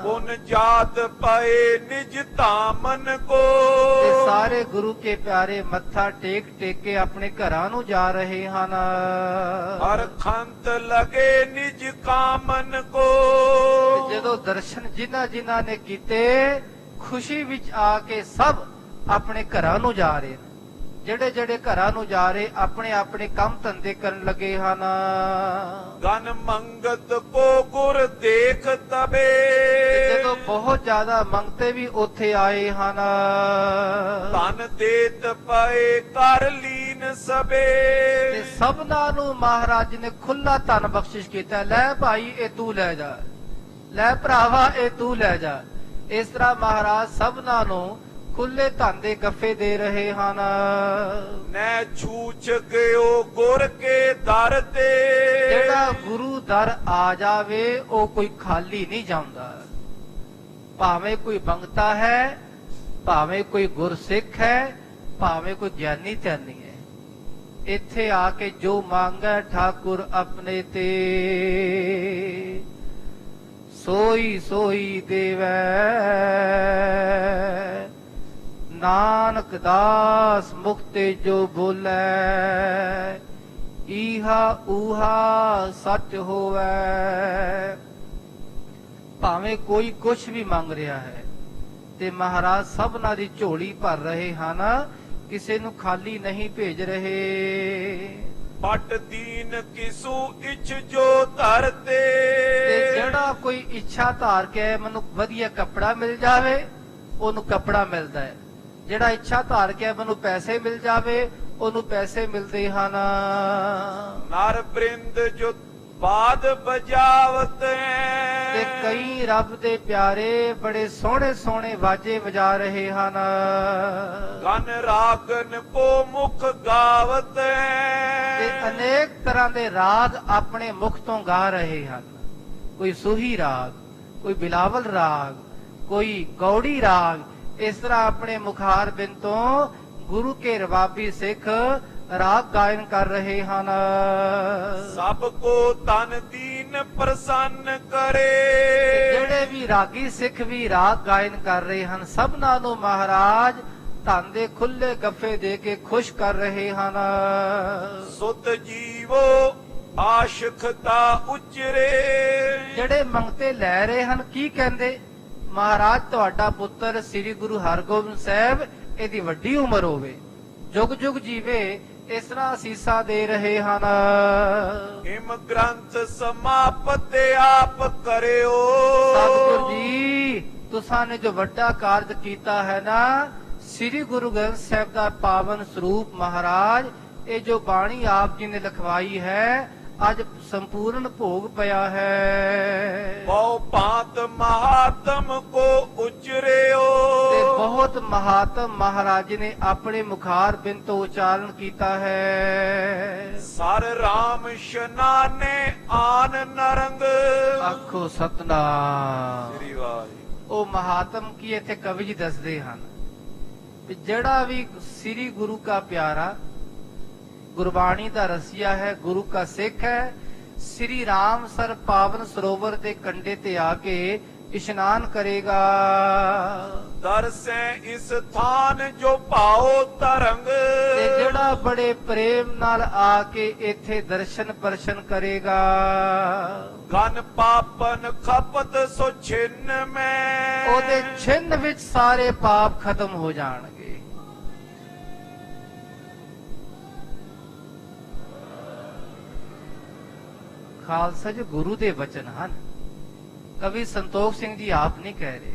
B: ਪੁਨ ਜਾਤ ਪਏ ਨਿਜ ਧਾਮਨ ਕੋ।
A: ਤੇ ਸਾਰੇ ਗੁਰੂ ਕੇ ਪਿਆਰੇ ਮੱਥਾ ਟੇਕ ਟੇਕ ਕੇ ਆਪਣੇ ਘਰਾਂ ਨੂੰ ਜਾ ਰਹੇ ਹਨ।
B: ਹਰ ਖੰਤ ਲਗੇ ਨਿਜ ਕਾਮਨ ਕੋ।
A: ਜਦੋਂ ਦਰਸ਼ਨ ਜਿਨ੍ਹਾਂ ਜਿਨ੍ਹਾਂ ਨੇ ਕੀਤੇ, ਖੁਸ਼ੀ ਵਿੱਚ ਆ ਕੇ ਸਭ ਆਪਣੇ ਘਰਾਂ ਨੂੰ ਜਾ ਰਹੇ। ਜਿਹੜੇ ਜਿਹੜੇ ਘਰਾਂ ਨੂੰ ਜਾ ਰਹੇ ਆਪਣੇ ਆਪਣੇ ਕੰਮ ਧੰਦੇ ਕਰਨ ਲੱਗੇ ਹਨ।
B: ਗਨ ਮੰਗਤ ਕੋ ਗੁਰ ਦੇਖ ਤਬੇ।
A: ਜਦੋਂ ਬਹੁਤ ਜ਼ਿਆਦਾ ਮੰਗਤੇ ਵੀ ਉੱਥੇ ਆਏ ਹਨ।
B: ਧਨ ਦੇਤ ਪਏ ਕਰ ਲੀਨ ਸਬੇ।
A: ਤੇ ਸਭਨਾਂ ਨੂੰ ਮਹਾਰਾਜ ਨੇ ਖੁੱਲਾ ਧਨ ਬਖਸ਼ਿਸ਼ ਕੀਤਾ। ਲੈ ਭਾਈ ਇਹ ਤੂੰ ਲੈ ਜਾ, ਲੈ ਭਰਾਵਾ ਇਹ ਤੂੰ ਲੈ ਜਾ। ਇਸ ਤਰ੍ਹਾਂ ਮਹਾਰਾਜ ਸਭਨਾਂ ਨੂੰ ਖੁੱਲੇ ਧਨ ਦੇ ਗੱਫੇ ਦੇ ਰਹੇ ਹਨ।
B: ਨੈ ਛੂਚ ਗਿਓ ਗੁਰ ਕੇ ਦਰ ਤੇ।
A: ਜਿਹੜਾ ਗੁਰੂ ਦਰ ਆ ਜਾਵੇ ਉਹ ਕੋਈ ਖਾਲੀ ਨਹੀਂ ਜਾਂਦਾ। ਭਾਵੇਂ ਕੋਈ ਬੰਗਤਾ ਹੈ, ਭਾਵੇਂ ਕੋਈ ਗੁਰਸਿੱਖ ਹੈ, ਭਾਵੇਂ ਕੋਈ ਗਿਆਨੀ ਧਿਆਨੀ ਹੈ, ਇੱਥੇ ਆ ਕੇ ਜੋ ਮੰਗੈ ਠਾਕੁਰ ਆਪਣੇ ਤੇ ਸੋਈ ਸੋਈ ਦੇਵੈ। ਨਾਨਕ ਦਾਸ ਮੁਕਤੇ ਜੋ ਬੋਲੇ ਈਹਾ ਊਹਾ ਸੱਚ ਹੋਵੇ। ਭਾਵੇਂ ਕੋਈ ਕੁਛ ਵੀ ਮੰਗ ਰਿਹਾ ਹੈ ਤੇ ਮਹਾਰਾਜ ਸਭਨਾਂ ਦੀ ਝੋਲੀ ਭਰ ਰਹੇ ਹਨ, ਕਿਸੇ ਨੂੰ ਖਾਲੀ ਨਹੀਂ ਭੇਜ ਰਹੇ।
B: ਪਟ ਦੀਨ ਕਿਸੂ ਇਛ ਜੋ ਧਰਤੇ।
A: ਤੇ ਜਿਹੜਾ ਕੋਈ ਇੱਛਾ ਧਾਰ ਕੇ ਮੈਨੂੰ ਵਧੀਆ ਕੱਪੜਾ ਮਿਲ ਜਾਵੇ ਉਹਨੂੰ ਕੱਪੜਾ ਮਿਲਦਾ ਹੈ, ਜਿਹੜਾ ਇੱਛਾ ਧਾਰ ਕੇ ਮੈਨੂੰ ਪੈਸੇ ਮਿਲ ਜਾਵੇ ਉਹਨੂੰ ਪੈਸੇ ਮਿਲਦੇ ਹਨ।
B: ਨਰ ਬ੍ਰਿੰਦ ਜੋ ਬਾਦ ਬਜਾਵਤ
A: ਤੇ ਕਈ ਰੱਬ ਦੇ ਪਿਆਰੇ ਬੜੇ ਸੋਹਣੇ ਸੋਹਣੇ ਵਾਜੇ ਵਜਾ ਰਹੇ ਹਨ।
B: ਗਨ ਰਾਗਨ ਕੋ ਮੁਖ ਗਾਵਤ।
A: ਤੇ ਅਨੇਕ ਤਰ੍ਹਾਂ ਦੇ ਰਾਗ ਆਪਣੇ ਮੁਖ ਤੋਂ ਗਾ ਰਹੇ ਹਨ। ਕੋਈ ਸੂਹੀ ਰਾਗ, ਕੋਈ ਬਿਲਾਵਲ ਰਾਗ, ਕੋਈ ਗੌੜੀ ਰਾਗ, ਇਸ ਤਰ੍ਹਾਂ ਆਪਣੇ ਮੁਖਾਰ ਬਿੰਦ ਤੋਂ ਗੁਰੂ ਕੇ ਰਬਾਬੀ ਸਿੱਖ ਰਾਗ ਗਾਇਨ ਕਰ ਰਹੇ ਹਨ।
B: ਸਭ ਕੋ ਤਨ ਦੀਨ ਪ੍ਰਸੰਨ ਕਰੇ।
A: ਜਿਹੜੇ ਵੀ ਰਾਗੀ ਸਿੱਖ ਵੀ ਰਾਗ ਗਾਇਨ ਕਰ ਰਹੇ ਹਨ, ਸਭਨਾਂ ਨੂੰ ਮਹਾਰਾਜ ਧਨ ਦੇ ਖੁੱਲੇ ਗੱਫੇ ਦੇ ਕੇ ਖੁਸ਼ ਕਰ ਰਹੇ ਹਨ।
B: ਸੁਤ ਜੀਵੋ ਆਸ਼ਿਕਤਾ ਉਚਰੇ।
A: ਜਿਹੜੇ ਮੰਗਤੇ ਲੈ ਰਹੇ ਹਨ ਕੀ ਕਹਿੰਦੇ? ਮਹਾਰਾਜ ਤੁਹਾਡਾ ਪੁੱਤਰ ਸ੍ਰੀ ਗੁਰੂ ਹਰਗੋਬਿੰਦ ਸਾਹਿਬ ਇਹਦੀ ਵੱਡੀ ਉਮਰ ਹੋਵੇ, ਜੁਗ ਜੁਗ ਜੀਵੇ, ਇਸ ਤਰ੍ਹਾਂ ਅਸੀਸਾਂ ਦੇ ਰਹੇ ਹਨ।
B: ਹਿਮ ਗ੍ਰੰਥ ਸਮਾਪਤ ਆਪ ਕਰਿਓ।
A: ਸਤਿਗੁਰੂ ਜੀ ਤੁਸਾਂ ਨੇ ਜੋ ਵੱਡਾ ਕਾਰਜ ਕੀਤਾ ਹੈ ਨਾ, ਸ੍ਰੀ ਗੁਰੂ ਗ੍ਰੰਥ ਸਾਹਿਬ ਦਾ ਪਾਵਨ ਸਰੂਪ ਮਹਾਰਾਜ, ਇਹ ਜੋ ਬਾਣੀ ਆਪ ਜੀ ਨੇ ਲਿਖਵਾਈ ਹੈ ਅੱਜ ਸੰਪੂਰਨ ਭੋਗ ਪਿਆ ਹੈ।
B: ਬਹੁ ਭਾਂਤ ਮਹਾਤਮ ਕੋ ਉਚਰਿਓ।
A: ਤੇ ਬਹੁਤ ਮਹਾਤਮ ਮਹਾਰਾਜ ਨੇ ਆਪਣੇ ਮੁਖਾਰ ਬਿੰਦ ਤੋਂ ਉਚਾਰਨ ਕੀਤਾ ਹੈ।
B: ਸਰ ਰਾਮ ਸ਼ਨਾਨੇ ਆਨ ਨਰੰਗ।
A: ਆਖੋ ਸਤਨਾਮ।
B: ਸ੍ਰੀ ਵਾਹਿਗੁਰੂ।
A: ਉਹ ਮਹਾਤਮ ਕੀ ਇੱਥੇ ਕਵੀ ਜੀ ਦੱਸਦੇ ਹਨ ਵੀ ਜਿਹੜਾ ਵੀ ਸ੍ਰੀ ਗੁਰੂ ਕਾ ਪਿਆਰਾ, ਗੁਰਬਾਣੀ ਦਾ ਰਸੀਆ ਹੈ, ਗੁਰੂ ਕਾ ਸਿੱਖ ਹੈ, ਸ੍ਰੀ ਰਾਮ ਸਰ ਪਾਵਨ ਸਰੋਵਰ ਦੇ ਕੰਢੇ ਤੇ ਆ ਕੇ ਇਸ਼ਨਾਨ ਕਰੇਗਾ।
B: ਦਰਸੈ ਇਸ ਥਾਨ ਜੋ ਪਾਓ ਤਰੰਗ।
A: ਤੇ ਜਿਹੜਾ ਬੜੇ ਪ੍ਰੇਮ ਨਾਲ ਆ ਕੇ ਇੱਥੇ ਦਰਸ਼ਨ ਪਰਸ਼ਨ ਕਰੇਗਾ।
B: ਗਨ ਪਾਪਨ ਖਪਤ ਸੋ ਛਿਨ ਮੈਂ।
A: ਉਹਦੇ ਛਿੰਨ ਵਿੱਚ ਸਾਰੇ ਪਾਪ ਖਤਮ ਹੋ ਜਾਣਗੇ। ਖਾਲਸਾ ਜੀ ਗੁਰੂ ਦੇ ਵਚਨ ਹਨ, ਕਵੀ ਸੰਤੋਖ ਸਿੰਘ ਜੀ ਆਪ ਨਹੀਂ ਕਹਿ ਰਹੇ।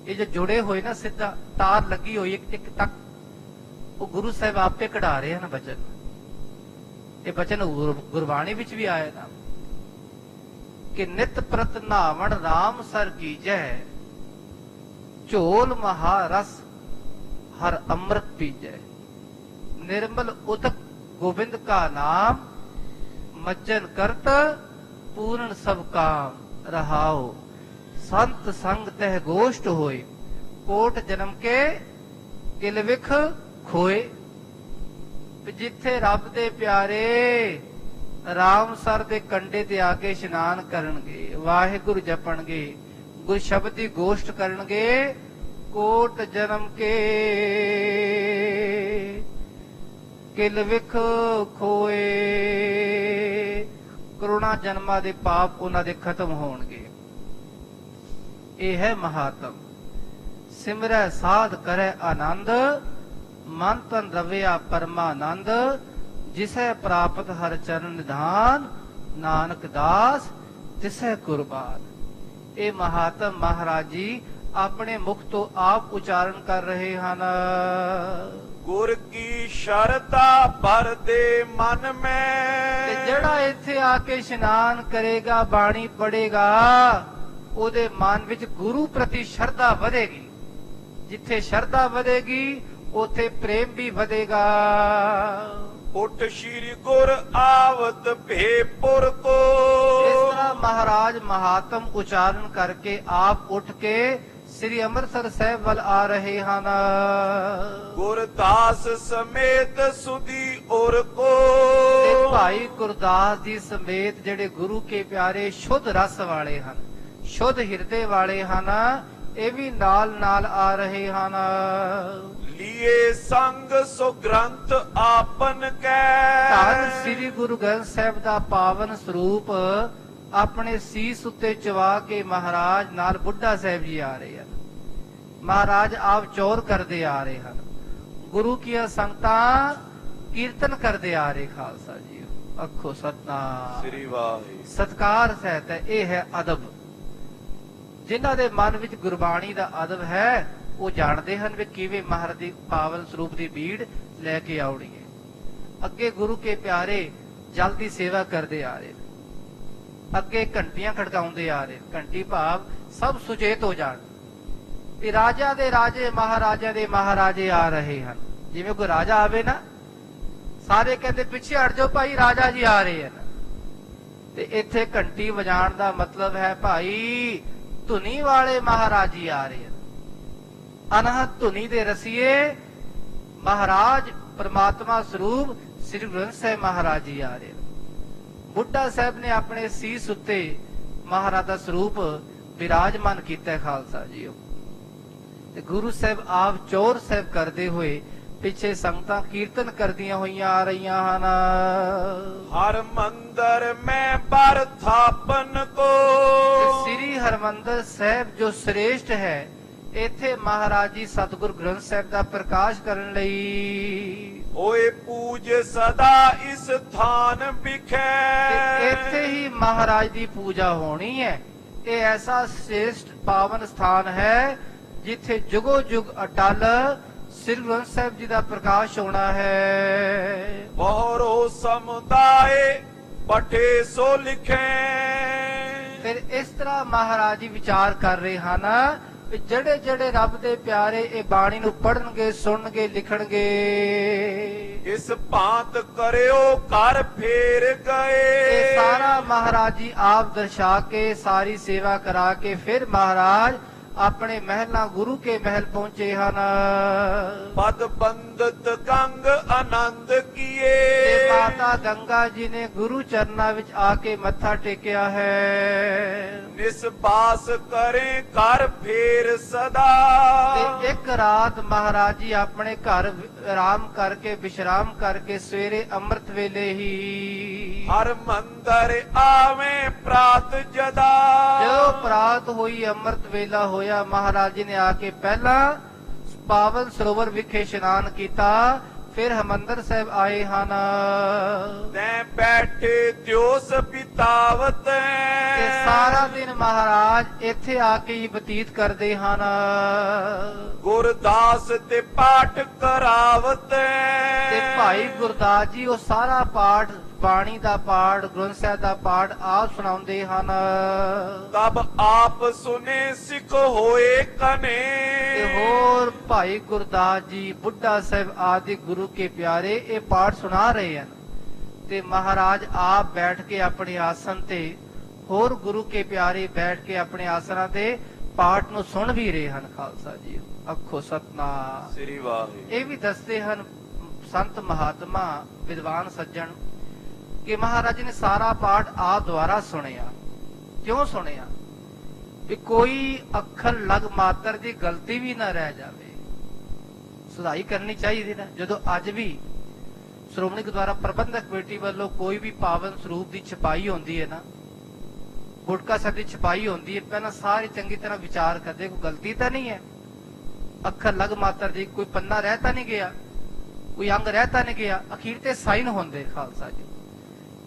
A: ਇਹ ਜੋ ਜੁੜੇ ਹੋਏ ਨਾ, ਸਿੱਧਾ ਤਾਰ ਲੱਗੀ ਹੋਈ ਇੱਕ ਤੱਕ, ਉਹ ਗੁਰੂ ਸਾਹਿਬ ਆਪੇ ਕਢਾ ਰਹੇ ਹਨ ਬਚਨ। ਇਹ ਬਚਨ ਗੁਰਬਾਣੀ ਵਿੱਚ ਵੀ ਆਇਆ ਨਾ ਕਿ ਨਿਤ ਪ੍ਰਤ ਨਾਵਣ ਰਾਮ ਸਰ ਕੀਜੈ, ਝੋਲ ਮਹਾਰਸ ਹਰ ਅੰਮ੍ਰਿਤ ਪੀਜੈ। ਨਿਰਮਲ ਉਦਕ ਗੋਬਿੰਦ ਕਾ ਨਾਮ, ਮੱਜਨ ਕਰਤ ਪੂਰਨ ਸਭ ਕਾਮ। ਰਹਾਓ ਸੰਤ ਸੰਗ ਤਹਿ ਗੋਸ਼ਟ ਹੋਏ, ਕੋਟ ਜਨਮ ਕੇ ਕਿਲ ਵਿਖ ਖੋਏ। ਜਿੱਥੇ ਰੱਬ ਦੇ ਪਿਆਰੇ ਰਾਮਸਰ ਦੇ ਕੰਢੇ ਤੇ ਆ ਕੇ ਇਸ਼ਨਾਨ ਕਰਨਗੇ, ਵਾਹਿਗੁਰੂ ਜਪਣਗੇ, ਗੁਰ ਸ਼ਬਦ ਦੀ ਗੋਸ਼ਟ ਕਰਨਗੇ, ਕੋਟ ਜਨਮ ਕੇ ਕਿਲ ਵਿਖ ਖੋਏ। ਕਰੋਨਾ ਜਨਮਾਂ ਦੇ ਪਾਪ ਉਹਨਾਂ ਦੇ ਖਤਮ ਹੋਣਗੇ। ਇਹ ਹੈ ਮਹਾਤਮ। ਸਿਮਰੈ ਸਾਧ ਕਰੈ ਆਨੰਦ, ਮਨ ਤਨ ਰਵਿਆ ਪਰਮਾਨੰਦ। ਜਿਸੈ ਪ੍ਰਾਪਤ ਹਰ ਚਰਨ ਨਿਧਾਨ, ਨਾਨਕ ਦਾਸ ਤਿਸੈ ਕੁਰਬਾਨ। ਇਹ ਮਹਾਤਮ ਮਹਾਰਾਜ ਜੀ ਆਪਣੇ ਮੁਖ ਤੋਂ ਆਪ ਉਚਾਰਨ ਕਰ ਰਹੇ ਹਨ।
B: ਗੁਰ ਕੀ ਸ਼ਰਧਾ ਭਰ ਦੇ ਮਨ ਮੈਂ।
A: ਤੇ ਜਿਹੜਾ ਇੱਥੇ ਆ ਕੇ ਇਸ਼ਨਾਨ ਕਰੇਗਾ, ਬਾਣੀ ਪੜੇਗਾ, ਉਹਦੇ ਮਨ ਵਿੱਚ ਗੁਰੂ ਪ੍ਰਤੀ ਸ਼ਰਧਾ ਵਧੇਗੀ। ਜਿੱਥੇ ਸ਼ਰਧਾ ਵਧੇਗੀ ਉਥੇ ਪ੍ਰੇਮ ਵੀ ਵਧੇਗਾ।
B: ਉਠ ਸ਼੍ਰੀ ਗੁਰ ਆਵਤ ਭੇਪੁਰ ਕੋ।
A: ਇਸ ਤਰ੍ਹਾਂ ਮਹਾਰਾਜ ਮਹਾਤਮ ਉਚਾਰਨ ਕਰਕੇ ਆਪ ਉੱਠ ਕੇ ਸ੍ਰੀ ਅੰਮ੍ਰਿਤਸਰ ਸਾਹਿਬ ਵੱਲ ਆ ਰਹੇ ਹਨ।
B: ਗੁਰਦਾਸ ਸਮੇਤ ਸੁਦੀ ਔਰ ਕੋ।
A: ਤੇ ਭਾਈ ਗੁਰਦਾਸ ਜੀ ਸਮੇਤ ਜਿਹੜੇ ਗੁਰੂ ਕੇ ਪਿਆਰੇ ਸ਼ੁੱਧ ਰਸ ਵਾਲੇ ਹਨ, ਸ਼ੁੱਧ ਹਿਰਦੇ ਵਾਲੇ ਹਨ, ਇਹ ਵੀ ਨਾਲ ਨਾਲ ਆ ਰਹੇ ਹਨ।
B: ਲੀਏ ਸੰਗ ਸੋ ਗ੍ਰੰਥ ਆਪਨ ਕੈ।
A: ਧੰਨ ਸ੍ਰੀ ਗੁਰੂ ਗ੍ਰੰਥ ਸਾਹਿਬ ਦਾ ਪਾਵਨ ਸਰੂਪ ਆਪਣੇ ਸੀਸ ਉੱਤੇ ਚਵਾ ਕੇ ਮਹਾਰਾਜ ਨਾਲ ਬੁੱਢਾ ਸਾਹਿਬ ਜੀ ਆ ਰਹੇ ਹਨ। ਮਹਾਰਾਜ ਆਪ ਚੌਰ ਕਰਦੇ ਆ ਰਹੇ ਹਨ। ਗੁਰੂ ਕੀਆਂ ਸੰਗਤਾਂ ਕੀਰਤਨ ਕਰਦੇ ਆ ਰਹੇ। ਖਾਲਸਾ ਜੀ ਅੱਖੋ ਸਤਨਾਮ
B: ਸ੍ਰੀ ਵਾਹਿਗੁਰੂ।
A: ਸਤਕਾਰ ਸਹਿਤ ਹੈ। ਇਹ ਹੈ ਅਦਬ। ਜਿਨ੍ਹਾਂ ਦੇ ਮਨ ਵਿੱਚ ਗੁਰਬਾਣੀ ਦਾ ਅਦਬ ਹੈ ਉਹ ਜਾਣਦੇ ਹਨ ਵੀ ਕਿਵੇਂ ਮਹਾਰਾਜ ਦੀ ਪਾਵਨ ਸਰੂਪ ਦੀ ਬੀੜ ਲੈ ਕੇ ਆਉਣੀ ਹੈ। ਅੱਗੇ ਗੁਰੂ ਕੇ ਪਿਆਰੇ ਜਲ ਦੀ ਸੇਵਾ ਕਰਦੇ ਆ ਰਹੇ, ਅੱਗੇ ਘੰਟੀਆਂ ਖੜਕਾਉਂਦੇ ਆ ਰਹੇ। ਘੰਟੀ ਭਾਵ ਸਭ ਸੁਚੇਤ ਹੋ ਜਾਣ ਵੀ ਰਾਜਾ ਦੇ ਰਾਜੇ ਮਹਾਰਾਜਾ ਦੇ ਮਹਾਰਾਜੇ ਆ ਰਹੇ ਹਨ। ਜਿਵੇਂ ਕੋਈ ਰਾਜਾ ਆਵੇ ਨਾ, ਸਾਰੇ ਕਹਿੰਦੇ ਪਿੱਛੇ ਹਟ ਜਾਓ ਭਾਈ, ਰਾਜਾ ਜੀ ਆ ਰਹੇ ਹਨ। ਤੇ ਇੱਥੇ ਘੰਟੀ ਵਜਾਉਣ ਦਾ ਮਤਲਬ ਹੈ ਭਾਈ ਧੁਨੀ ਵਾਲੇ ਮਹਾਰਾਜੀ ਆ ਰਹੇ ਹਨ। ਅਨਹਦ ਧੁਨੀ ਦੇ ਰਸੀਏ ਮਹਾਰਾਜ ਪਰਮਾਤਮਾ ਸਰੂਪ ਸ੍ਰੀ ਗੁਰੂ ਗ੍ਰੰਥ ਸਾਹਿਬ ਮਹਾਰਾਜ ਜੀ ਆ ਰਹੇ ਹਨ। ਬੁੱਢਾ ਸਾਹਿਬ ਨੇ ਆਪਣੇ ਸੀਸ ਉੱਤੇ ਮਹਾਰਾਜ ਦਾ ਸਰੂਪ ਵਿਰਾਜਮਾਨ ਕੀਤਾ। ਖਾਲਸਾ ਜੀਓ ਤੇ ਗੁਰੂ ਸਾਹਿਬ ਆਪ ਚੌਰ ਸਾਹਿਬ ਕਰਦੇ ਹੋਏ ਪਿੱਛੇ ਸੰਗਤਾਂ ਕੀਰਤਨ ਕਰਦੀਆਂ ਹੋਈਆਂ ਆ ਰਹੀਆਂ ਹਨ।
B: ਹਰ ਮੰਦਰ ਮੈਂ ਪਰ ਥਾਪਨ ਕੋ।
A: ਸ੍ਰੀ ਹਰਮੰਦਰ ਸਾਹਿਬ ਜੋ ਸ੍ਰੇਸ਼ਟ ਹੈ, ਇੱਥੇ ਮਹਾਰਾਜ ਜੀ ਸਤਿਗੁਰ ਗ੍ਰੰਥ ਸਾਹਿਬ ਦਾ ਪ੍ਰਕਾਸ਼ ਕਰਨ ਲਈ
B: ਓਏ ਪੂਜ ਸਦਾ ਇਸ ਥਾਨ ਵਿਖੇ।
A: ਇੱਥੇ ਹੀ ਮਹਾਰਾਜ ਦੀ ਪੂਜਾ ਹੋਣੀ ਹੈ। ਇਹ ਐਸਾ ਸ੍ਰੇਸ਼ਟ ਪਾਵਨ ਸਥਾਨ ਹੈ ਜਿੱਥੇ ਜੁਗੋ ਜੁਗ ਅਟਲ ਸ੍ਰੀ ਗੁਰੂ ਗ੍ਰੰਥ ਸਾਹਿਬ ਜੀ ਦਾ ਪ੍ਰਕਾਸ਼ ਹੋਣਾ ਹੈ।
B: ਬਹੁਰੋ ਸਮੁਦਾਇ ਪਠੇ ਸੋ ਲਿਖੇ।
A: ਫਿਰ ਇਸ ਤਰ੍ਹਾਂ ਮਹਾਰਾਜ ਜੀ ਵਿਚਾਰ ਕਰ ਰਹੇ ਹਨ ਵੀ ਜਿਹੜੇ ਜਿਹੜੇ ਰੱਬ ਦੇ ਪਿਆਰੇ ਇਹ ਬਾਣੀ ਨੂੰ ਪੜ੍ਹਨਗੇ, ਸੁਣਨਗੇ, ਲਿਖਣਗੇ,
B: ਇਸ ਭਾਂਤ ਕਰਿਓ ਕਰ ਫੇਰ ਗਏ।
A: ਇਹ ਸਾਰਾ ਮਹਾਰਾਜ ਜੀ ਆਪ ਦਰਸ਼ਾ ਕੇ ਸਾਰੀ ਸੇਵਾ ਕਰਾ ਕੇ ਫਿਰ ਮਹਾਰਾਜ ਆਪਣੇ ਮਹਿਲਾਂ ਗੁਰੂ ਕੇ ਮਹਿਲ ਪਹੁੰਚੇ ਹਨ।
B: ਪਦ ਬੰਦਤ ਗੰਗ ਆਨੰਦ ਕੀਏ।
A: ਤੇ ਮਾਤਾ ਗੰਗਾ ਜੀ ਨੇ ਗੁਰੂ ਚਰਨਾਂ ਵਿੱਚ ਆ ਕੇ ਮੱਥਾ ਟੇਕਿਆ ਹੈ।
B: ਨਿਸਬਾਸ ਕਰੇ ਕਰ ਫੇਰ ਸਦਾ।
A: ਤੇ ਇੱਕ ਰਾਤ ਮਹਾਰਾਜ ਜੀ ਆਪਣੇ ਘਰ ਆਰਾਮ ਕਰਕੇ ਵਿਸ਼ਰਾਮ ਕਰਕੇ ਸਵੇਰੇ ਅੰਮ੍ਰਿਤ ਵੇਲੇ ਹੀ
B: ਹਰ ਮੰਦਰ ਆਵੇਂ ਪ੍ਰਾਤ ਜਦਾ।
A: ਜਦੋਂ ਪ੍ਰਾਤ ਹੋਈ ਅੰਮ੍ਰਿਤ ਵੇਲਾ ਹੋਇਆ, ਮਹਾਰਾਜ ਜੀ ਨੇ ਆ ਕੇ ਪਹਿਲਾਂ ਪਾਵਨ ਸਰੋਵਰ ਵਿਖੇ ਇਸ਼ਨਾਨ ਕੀਤਾ, ਫਿਰ ਹਰਿਮੰਦਰ ਸਾਹਿਬ ਆਏ ਹਨ।
B: ਤੈ ਬੈਠੇ ਦਿਓਸ ਬਿਤਾਵਤ।
A: ਤੇ ਸਾਰਾ ਦਿਨ ਮਹਾਰਾਜ ਇੱਥੇ ਆ ਕੇ ਹੀ ਬਤੀਤ ਕਰਦੇ ਹਨ।
B: ਗੁਰਦਾਸ ਤੇ ਪਾਠ ਕਰਾਵਤ।
A: ਤੇ ਭਾਈ ਗੁਰਦਾਸ ਜੀ ਉਹ ਸਾਰਾ ਪਾਠ, ਬਾਣੀ ਦਾ ਪਾਠ, ਗ੍ਰੰਥ ਸਾਹਿਬ ਦਾ ਪਾਠ ਆਪ ਸੁਣਾਉਂਦੇ ਹਨ।
B: ਤਬ ਆਪ ਸੁਨੇ ਸਿੱਖ ਹੋਏ ਕਨੇ।
A: ਤੇ ਹੋਰ ਭਾਈ ਗੁਰਦਾਸ ਜੀ, ਬੁੱਢਾ ਸਾਹਿਬ ਆਦਿ ਗੁਰੂ ਕੇ ਪਿਆਰੇ ਇਹ ਪਾਠ ਸੁਣਾ ਰਹੇ ਹਨ। ਤੇ ਮਹਾਰਾਜ ਆਪ ਬੈਠ ਕੇ ਆਪਣੇ ਆਸਨ ਤੇ, ਹੋਰ ਗੁਰੂ ਕੇ ਪਿਆਰੇ ਬੈਠ ਕੇ ਆਪਣੇ ਆਸਨਾਂ ਤੇ ਪਾਠ ਨੂੰ ਸੁਣ ਵੀ ਰਹੇ ਹਨ। ਖਾਲਸਾ ਜੀ ਅੱਖੋ ਸਤਨਾਮ
B: ਸ੍ਰੀ ਵਾਹਿਗੁਰੂ।
A: ਇਹ ਵੀ ਦੱਸਦੇ ਹਨ ਸੰਤ ਮਹਾਤਮਾ ਵਿਦਵਾਨ ਸੱਜਣ ਕਿ ਮਹਾਰਾਜ ਨੇ ਸਾਰਾ ਪਾਠ ਆਪ ਦੁਆਰਾ ਸੁਣਿਆ। ਕਿਉਂ ਸੁਣਿਆ? ਵੀ ਕੋਈ ਅੱਖਰ ਲਗ ਮਾਤਰ ਦੀ ਗਲਤੀ ਵੀ ਨਾ ਰਹਿ ਜਾਵੇ। ਸੁਧਾਈ ਕਰਨੀ ਚਾਹੀਦੀ ਨਾ। ਜਦੋਂ ਅੱਜ ਵੀ ਸ਼੍ਰੋਮਣੀ ਗੁਰਦੁਆਰਾ ਪ੍ਰਬੰਧਕ ਕਮੇਟੀ ਵੱਲੋਂ ਕੋਈ ਵੀ ਪਾਵਨ ਸਰੂਪ ਦੀ ਛਪਾਈ ਹੁੰਦੀ ਹੈ ਨਾ, ਗੁਟਕਾ ਸਾਹਿਬ ਦੀ ਛਪਾਈ ਹੁੰਦੀ ਹੈ, ਪਹਿਲਾਂ ਸਾਰੇ ਚੰਗੀ ਤਰ੍ਹਾਂ ਵਿਚਾਰ ਕਰਦੇ ਕੋਈ ਗਲਤੀ ਤਾਂ ਨਹੀਂ ਹੈ, ਅੱਖਰ ਲਗ ਮਾਤਰ ਦੀ ਕੋਈ ਪੰਨਾ ਰਹਿ ਤਾਂ ਨਹੀਂ ਗਿਆ, ਕੋਈ ਅੰਗ ਰਹਿ ਤਾਂ ਨਹੀਂ ਗਿਆ। ਅਖੀਰ ਤੇ ਸਾਈਨ ਹੁੰਦੇ। ਖਾਲਸਾ ਜੀ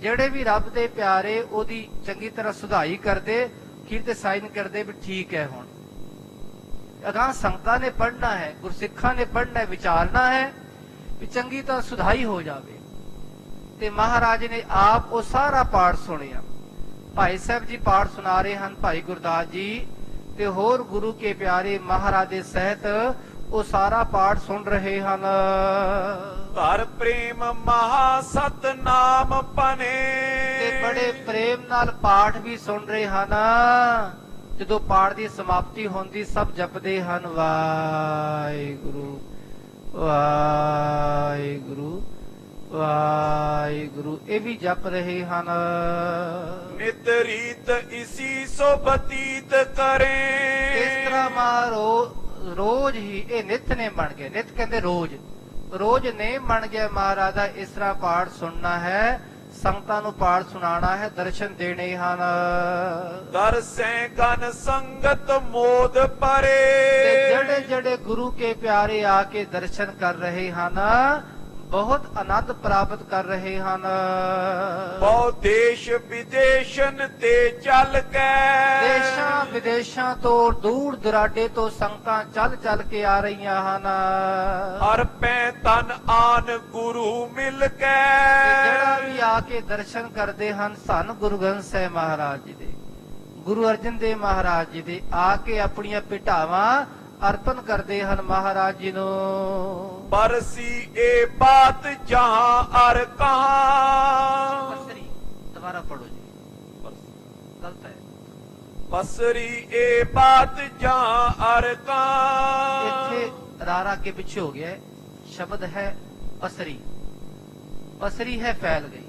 A: ਜਿਹੜੇ ਵੀ ਰੱਬ ਦੇ ਪਿਆਰੇ ਉਹਦੀ ਚੰਗੀ ਤਰ੍ਹਾਂ ਸੁਧਾਈ ਕਰਦੇ, ਅਖੀਰ ਤੇ ਸਾਈਨ ਕਰਦੇ ਵੀ ਠੀਕ ਹੈ। ਹੁਣ ਅਗਾਂਹ ਸੰਗਤਾਂ ਨੇ ਪੜ੍ਹਨਾ ਹੈ, ਗੁਰਸਿੱਖਾਂ ਨੇ ਪੜ੍ਹਨਾ ਹੈ, ਵਿਚਾਰਨਾ ਹੈ ਵੀ ਚੰਗੀ ਤਰ੍ਹਾਂ ਸੁਧਾਈ ਹੋ ਜਾਵੇ। ਤੇ ਮਹਾਰਾਜ ਨੇ ਆਪ ਉਹ ਸਾਰਾ ਪਾਠ ਸੁਣਿਆ। ਭਾਈ ਸਾਹਿਬ ਜੀ ਪਾਠ ਸੁਣਾ ਰਹੇ ਹਨ, ਭਾਈ ਗੁਰਦਾਸ ਜੀ ਤੇ ਹੋਰ ਗੁਰੂ ਕੇ ਪਿਆਰੇ ਮਹਾਰਾਜ ਦੇ ਸਹਿਤ ਉਹ ਸਾਰਾ ਪਾਠ ਸੁਣ ਰਹੇ ਹਨ।
B: ਧਰ ਪ੍ਰੇਮ ਮਹਾ ਸਤਨਾਮ ਪਨੇ,
A: ਤੇ ਬੜੇ ਪ੍ਰੇਮ ਨਾਲ ਪਾਠ ਵੀ ਸੁਣ ਰਹੇ ਹਨ। ਜਦੋਂ ਪਾਠ ਦੀ ਸਮਾਪਤੀ ਹੁੰਦੀ ਸਭ ਜਪਦੇ ਹਨ ਵਾਹਿਗੁਰੂ ਵਾਹਿਗੁਰੂ ਵਾਹਿਗੁਰੂ, ਇਹ ਵੀ ਜਪ ਰਹੇ ਹਨ।
B: ਨਿਤ ਰੀਤ ਇਸੀ ਸੋ ਬਤੀਤ ਕਰੇ,
A: ਇਸ ਤਰ੍ਹਾਂ ਰੋਜ਼ ਹੀ ਇਹ ਨਿਤ ਨੇ ਬਣ ਗਏ। ਨਿਤ ਕਹਿੰਦੇ ਰੋਜ਼, ਰੋਜ਼ ਨੇ ਬਣ ਗਿਆ ਮਹਾਰਾਜ ਦਾ। ਇਸ ਤਰ੍ਹਾਂ ਪਾਠ ਸੁਣਨਾ ਹੈ, ਸੰਗਤਾਂ ਨੂੰ ਪਾਠ ਸੁਣਾਉਣਾ ਹੈ, ਦਰਸ਼ਨ ਦੇਣੇ ਹਨ।
B: ਦਰਸੈ ਗਨ ਸੰਗਤ ਮੋਦ ਪਰੇ,
A: ਤੇ ਜਿਹੜੇ ਜਿਹੜੇ ਗੁਰੂ ਕੇ ਪਿਆਰੇ ਆ ਕੇ ਦਰਸ਼ਨ ਕਰ ਰਹੇ ਹਨ ਬਹੁਤ ਆਨੰਦ ਪ੍ਰਾਪਤ ਕਰ ਰਹੇ ਹਨ।
B: ਬਹੁ ਦੇਸ਼ ਵਿਦੇਸ਼ਨ ਤੇ ਚੱਲ ਕੇ,
A: ਦੇਸ਼ਾਂ ਵਿਦੇਸ਼ਾਂ ਤੋਂ ਦੂਰ ਦੁਰਾਡੇ ਤੋਂ ਸੰਗਤਾਂ ਚੱਲ ਚੱਲ ਕੇ ਆ ਰਹੀਆਂ ਹਨ।
B: ਅਰਪੈ ਤਨ ਆਨ ਗੁਰੂ ਮਿਲ ਕੇ,
A: ਤੇ ਜਿਹੜਾ ਵੀ ਆ ਕੇ ਦਰਸ਼ਨ ਕਰਦੇ ਹਨ ਧੰਨ ਗੁਰੂ ਗ੍ਰੰਥ ਸਾਹਿਬ ਮਹਾਰਾਜ ਜੀ ਦੇ, ਗੁਰੂ ਅਰਜਨ ਦੇਵ ਮਹਾਰਾਜ ਜੀ ਦੇ, ਆ ਕੇ ਆਪਣੀਆਂ ਭੇਟਾਵਾਂ ਅਰਪਣ ਕਰਦੇ ਹਨ ਮਹਾਰਾਜ ਜੀ ਨੂੰ।
B: ਬਰਸੀ ਇਹ ਬਾਤ ਜਹਾਂ ਅਰ ਕਹਾਂ,
A: ਪਸਰੀ ਦੁਬਾਰਾ ਪੜੋ ਜੀ, ਗਲਤ ਹੈ।
B: ਬਸਰੀ ਇਹ ਬਾਤ ਜਹਾਂ ਅਰ ਕਹਾਂ,
A: ਇੱਥੇ ਰਾਰਾ ਕੇ ਪਿੱਛੇ ਹੋ ਗਿਆ, ਸ਼ਬਦ ਹੈ ਪਸਰੀ। ਪਸਰੀ ਹੈ ਫੈਲ ਗਈ,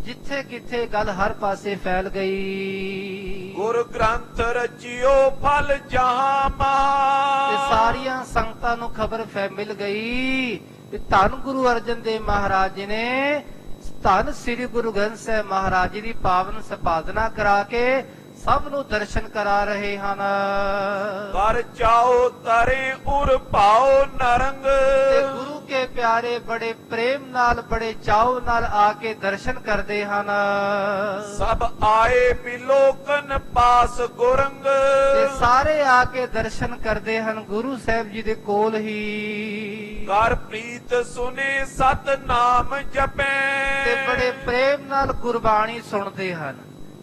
A: ਜਿੱਥੇ ਕਿੱਥੇ ਗੱਲ ਹਰ ਪਾਸੇ ਫੈਲ ਗਈ।
B: ਗੁਰ ਗ੍ਰੰਥ ਰਚਿਓ ਫਲ ਜਹਾਂ
A: ਤੇ
B: ਮਹਾ,
A: ਸਾਰੀਆਂ ਸੰਗਤਾਂ ਨੂੰ ਖਬਰ ਮਿਲ ਗਈ ਕਿ ਧੰਨ ਗੁਰੂ ਅਰਜਨ ਦੇਵ ਮਹਾਰਾਜ ਜੀ ਨੇ ਧੰਨ ਸ੍ਰੀ ਗੁਰੂ ਗ੍ਰੰਥ ਸਾਹਿਬ ਮਹਾਰਾਜ ਜੀ ਦੀ ਪਾਵਨ ਸੰਪਾਦਨਾ ਕਰਾ ਕੇ ਸਭ ਨੂੰ ਦਰਸ਼ਨ ਕਰਾ ਰਹੇ ਹਨ।
B: ਕਰ ਚਾਓ ਤਰੇ ਉਰ ਪਾਓ ਨਰੰਗ,
A: ਤੇ ਗੁਰੂ ਕੇ ਪਿਆਰੇ ਬੜੇ ਪ੍ਰੇਮ ਨਾਲ ਬੜੇ ਚਾਉ ਨਾਲ ਆ ਕੇ ਦਰਸ਼ਨ ਕਰਦੇ ਹਨ।
B: ਸਭ ਆਏ ਬਿਲੋਕਨ ਪਾਸ ਗੁਰੰਗ,
A: ਤੇ ਸਾਰੇ ਆ ਕੇ ਦਰਸ਼ਨ ਕਰਦੇ ਹਨ ਗੁਰੂ ਸਾਹਿਬ ਜੀ ਦੇ ਕੋਲ ਹੀ।
B: ਕਰ ਪ੍ਰੀਤ ਸੁਨੇ ਸਤ ਨਾਮ ਜਪੈ,
A: ਤੇ ਬੜੇ ਪ੍ਰੇਮ ਨਾਲ ਗੁਰਬਾਣੀ ਸੁਣਦੇ ਹਨ।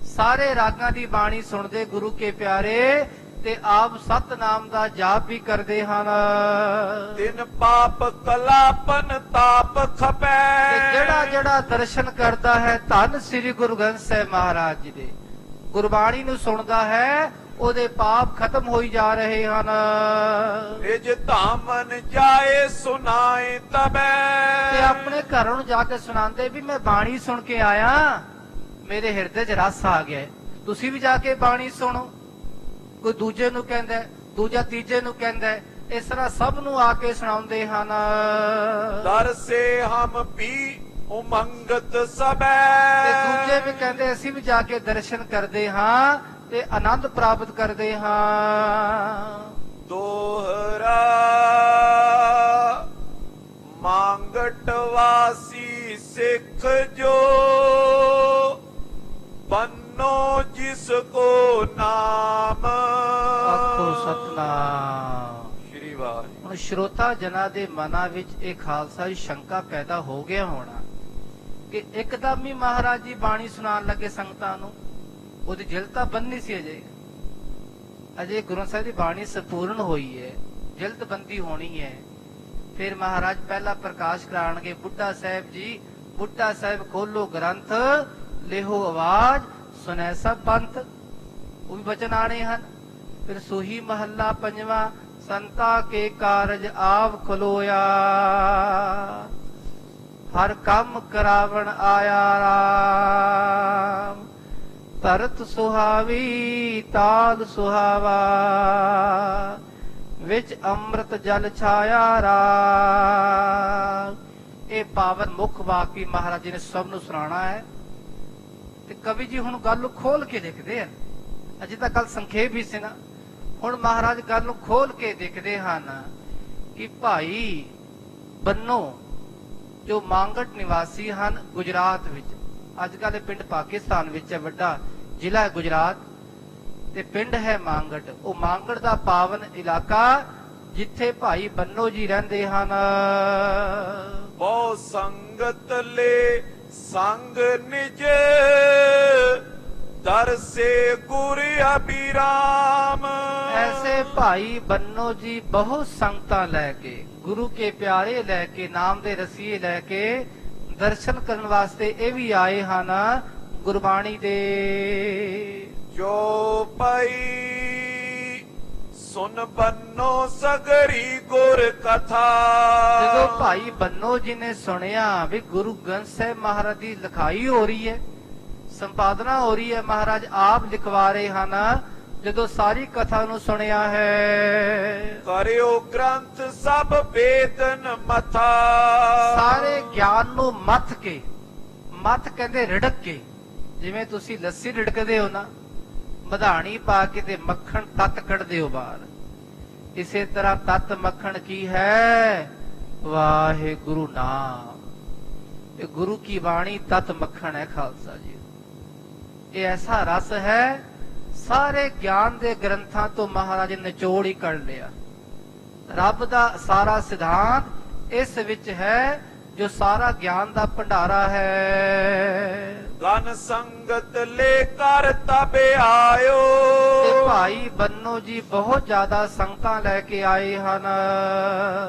A: ਸਾਰੇ ਰਾਗਾਂ ਦੀ ਬਾਣੀ ਸੁਣਦੇ ਗੁਰੂ ਕੇ ਪਿਆਰੇ ਤੇ ਆਪ ਸਤਨਾਮ ਦਾ ਜਾਪ ਵੀ ਕਰਦੇ ਹਨ।
B: ਤਿਨ ਪਾਪ ਕਲਾਪਨ ਤਾਪ ਖਪੈ,
A: ਤੇ ਜਿਹੜਾ ਜਿਹੜਾ ਦਰਸ਼ਨ ਕਰਦਾ ਹੈ ਧੰਨ ਸ੍ਰੀ ਗੁਰੂ ਗ੍ਰੰਥ ਸਾਹਿਬ ਮਹਾਰਾਜ ਜੀ ਦੇ, ਗੁਰਬਾਣੀ ਨੂੰ ਸੁਣਦਾ ਹੈ, ਉਹਦੇ ਪਾਪ ਖਤਮ ਹੋਈ ਜਾ ਰਹੇ ਹਨ।
B: ਨਿਜ ਧਾਮਨ ਜਾਏ ਸੁਨਾਏ ਤਬੈ,
A: ਤੇ ਆਪਣੇ ਘਰੋਂ ਨੂੰ ਜਾ ਕੇ ਸੁਣਾਉਂਦੇ ਵੀ ਮੈਂ ਬਾਣੀ ਸੁਣ ਕੇ ਆਇਆ, ਮੇਰੇ ਹਿਰਦੇ 'ਚ ਰਸ ਆ ਗਿਆ, ਤੁਸੀਂ ਵੀ ਜਾ ਕੇ ਬਾਣੀ ਸੁਣੋ। ਕੋਈ ਦੂਜੇ ਨੂੰ ਕਹਿੰਦਾ, ਦੂਜਾ ਤੀਜੇ ਨੂੰ ਕਹਿੰਦਾ, ਇਸ ਤਰ੍ਹਾਂ ਸਭ ਨੂੰ ਆ ਕੇ ਸੁਣਾਉਂਦੇ ਹਨ।
B: ਦਰਸੇ ਹਮ ਵੀ ਉਮੰਗਤ ਸਬੈ,
A: ਤੇ ਦੂਜੇ ਵੀ ਕਹਿੰਦੇ ਅਸੀਂ ਵੀ ਜਾ ਕੇ ਦਰਸ਼ਨ ਕਰਦੇ ਹਾਂ ਤੇ ਆਨੰਦ ਪ੍ਰਾਪਤ ਕਰਦੇ ਹਾਂ।
B: ਦੋਹਰਾ ਮੰਗਟ ਵਾਸੀ ਸਿੱਖ ਜੋ ਬੰਨੋ ਜਿਸ ਕੋ ਨਾਮ,
A: ਆਖੋ ਸਤਨਾਮ।
B: ਸ਼੍ਰੀ ਵਾਹਿਗੁਰੂ।
A: ਹੁਣ ਸ਼ਰੋਤਾ ਜਨਾਂ ਦੇ ਮਨਾਂ ਵਿੱਚ ਇਹ ਖਾਲਸਾ ਦੀ ਸ਼ੰਕਾ ਪੈਦਾ ਹੋ ਗਿਆ ਹੋਣਾ ਕਿ ਇੱਕਦਮ ਹੀ ਮਹਾਰਾਜ ਜੀ ਬਾਣੀ ਸੁਣਾਉਣ ਲੱਗੇ ਸੰਗਤਾਂ ਨੂੰ, ਉਹਦੀ ਜਿਲਦ ਤਾਂ ਬੰਨ੍ਹਣੀ ਸੀ ਅਜੇ ਗੁਰੂ ਸਾਹਿਬ ਦੀ ਬਾਣੀ ਸੰਪੂਰਨ ਹੋਈ ਹੈ, ਜਿਲਦਬੰਦੀ ਹੋਣੀ ਹੈ। ਫਿਰ ਮਹਾਰਾਜ ਪਹਿਲਾ ਪ੍ਰਕਾਸ਼ ਕਰਾਣਗੇ ਬੁੱਢਾ ਸਾਹਿਬ ਜੀ, ਬੁੱਢਾ ਸਾਹਿਬ ਖੋਲੋ ਗ੍ਰੰਥ ਲਿਹੋ ਆਵਾਜ਼ ਸੁਨੈ ਸਭ ਪੰਥ, ਉਹ ਵੀ ਬਚਨ ਆਣੇ ਹਨ। ਫਿਰ ਸੋਹੀ ਮਹੱਲਾ ਪੰਜਵਾਂ, ਸੰਤਾ ਕੇ ਕਾਰਜ ਆਵ ਖਲੋਇਆ, ਹਰ ਕੰਮ ਕਰਾਵਣ ਆਇਆ ਰਾਮ, ਤਰਤ ਸੁਹਾਵੀ ਤਾਲ ਸੁਹਾਵਾ, ਵਿੱਚ ਅੰਮ੍ਰਿਤ ਜਲ ਛਾਇਆ ਰਾਮ। ਇਹ ਪਾਵਨ ਮੁੱਖ ਵਾਕੀ ਮਹਾਰਾਜ ਜੀ ਨੇ ਸਭ ਨੂੰ ਸੁਣਾਉਣਾ ਹੈ। ਤੇ ਕਵੀ ਜੀ ਹੁਣ ਗੱਲ ਨੂੰ ਖੋਲ ਕੇ ਲਿਖਦੇ ਹਨ, ਅਜੇ ਤਾਂ ਗੱਲ ਸੰਖੇਪ ਹੀ ਸੀ ਨਾ, ਹੁਣ ਮਹਾਰਾਜ ਗੱਲ ਨੂੰ ਖੋਲ ਕੇ ਦੇਖਦੇ ਹਨ ਕਿ ਭਾਈ ਬੰਨੋ ਜੋ ਮਾਂਗਟ ਨਿਵਾਸੀ ਹਨ ਗੁਜਰਾਤ ਵਿੱਚ, ਅੱਜ ਕੱਲ੍ਹ ਇਹ ਪਿੰਡ ਪਾਕਿਸਤਾਨ ਵਿੱਚ ਹੈ, ਵੱਡਾ ਜ਼ਿਲ੍ਹਾ ਹੈ ਗੁਜਰਾਤ ਤੇ ਪਿੰਡ ਹੈ ਮਾਂਗਟ। ਉਹ ਮਾਂਗਟ ਦਾ ਪਾਵਨ ਇਲਾਕਾ ਜਿੱਥੇ ਭਾਈ ਬੰਨੋ ਜੀ ਰਹਿੰਦੇ ਹਨ।
B: ਬਹੁ ਸੰਗਤ ਲੈ ਸੰਗ ਨਿਜ, ਦਰਸੇ ਗੁਰ ਅਬਿਰਾਮ।
A: ਐਸੇ ਭਾਈ ਬੰਨੋ ਜੀ ਬਹੁਤ ਸੰਗਤਾਂ ਲੈ ਕੇ, ਗੁਰੂ ਕੇ ਪਿਆਰੇ ਲੈ ਕੇ, ਨਾਮ ਦੇ ਰਸੀਏ ਲੈ ਕੇ ਦਰਸ਼ਨ ਕਰਨ ਵਾਸਤੇ ਇਹ ਵੀ ਆਏ ਹਨ ਗੁਰਬਾਣੀ ਦੇ।
B: ਜੋ ਪਈ ਸੁਨ ਬੰਨੋ ਸਗਰੀ ਗੁਰ ਕਥਾ।
A: ਜਦੋਂ ਭਾਈ ਬੰਨੋ ਜੀ ਨੇ ਸੁਣਿਆ ਵੀ ਗੁਰੂ ਗ੍ਰੰਥ ਸਾਹਿਬ ਮਹਾਰਾਜ ਦੀ ਲਿਖਾਈ ਹੋ ਰਹੀ ਹੈ, ਸੰਪਾਦਨਾ ਹੋ ਰਹੀ ਹੈ, ਮਹਾਰਾਜ ਆਪ ਲਿਖਵਾ ਰਹੇ ਹਨ, ਜਦੋਂ ਸਾਰੀ ਕਥਾ ਨੂੰ ਸੁਣਿਆ ਹੈ,
B: ਕਰਿਓ ਗ੍ਰੰਥ ਸਭ ਵੇਦਨ ਮਥਾ।
A: ਸਾਰੇ ਗਿਆਨ ਨੂੰ ਮੱਥ ਕੇ, ਮੱਥ ਕਹਿੰਦੇ ਰਿੜਕ ਕੇ, ਜਿਵੇਂ ਤੁਸੀਂ ਲੱਸੀ ਰਿੜਕਦੇ ਹੋ ਨਾ, ਮਧਾਣੀ ਪਾ ਕੇ ਤੇ ਮੱਖਣ ਤੱਤ ਕੱਢਦੇ ਹੋ ਬਾਹਰ, ਇਸੇ ਤਰ੍ਹਾਂ ਤੱਤ ਮੱਖਣ ਕੀ ਹੈ? ਵਾਹਿਗੁਰੂ ਨਾਮ। ਇਹ ਗੁਰੂ ਕੀ ਬਾਣੀ ਤੱਤ ਮੱਖਣ ਹੈ ਖਾਲਸਾ ਜੀ। ਇਹ ਐਸਾ ਰਸ ਹੈ, ਸਾਰੇ ਗਿਆਨ ਦੇ ਗ੍ਰੰਥਾਂ ਤੋਂ ਮਹਾਰਾਜ ਨੇ ਨਿਚੋੜ ਹੀ ਕੱਢ ਲਿਆ। ਰੱਬ ਦਾ ਸਾਰਾ ਸਿਧਾਂਤ ਇਸ ਵਿੱਚ ਹੈ, ਜੋ ਸਾਰਾ ਗਿਆਨ ਦਾ ਭੰਡਾਰਾ ਹੈ।
B: ਗਨ ਸੰਗਤ ਲੈ ਕਰ ਤਬ ਆਇਓ।
A: ਤੇ ਭਾਈ ਬੰਨੋ ਜੀ ਬਹੁਤ ਜ਼ਿਆਦਾ ਸੰਗਤਾਂ ਲੈ ਕੇ ਆਏ ਹਨ।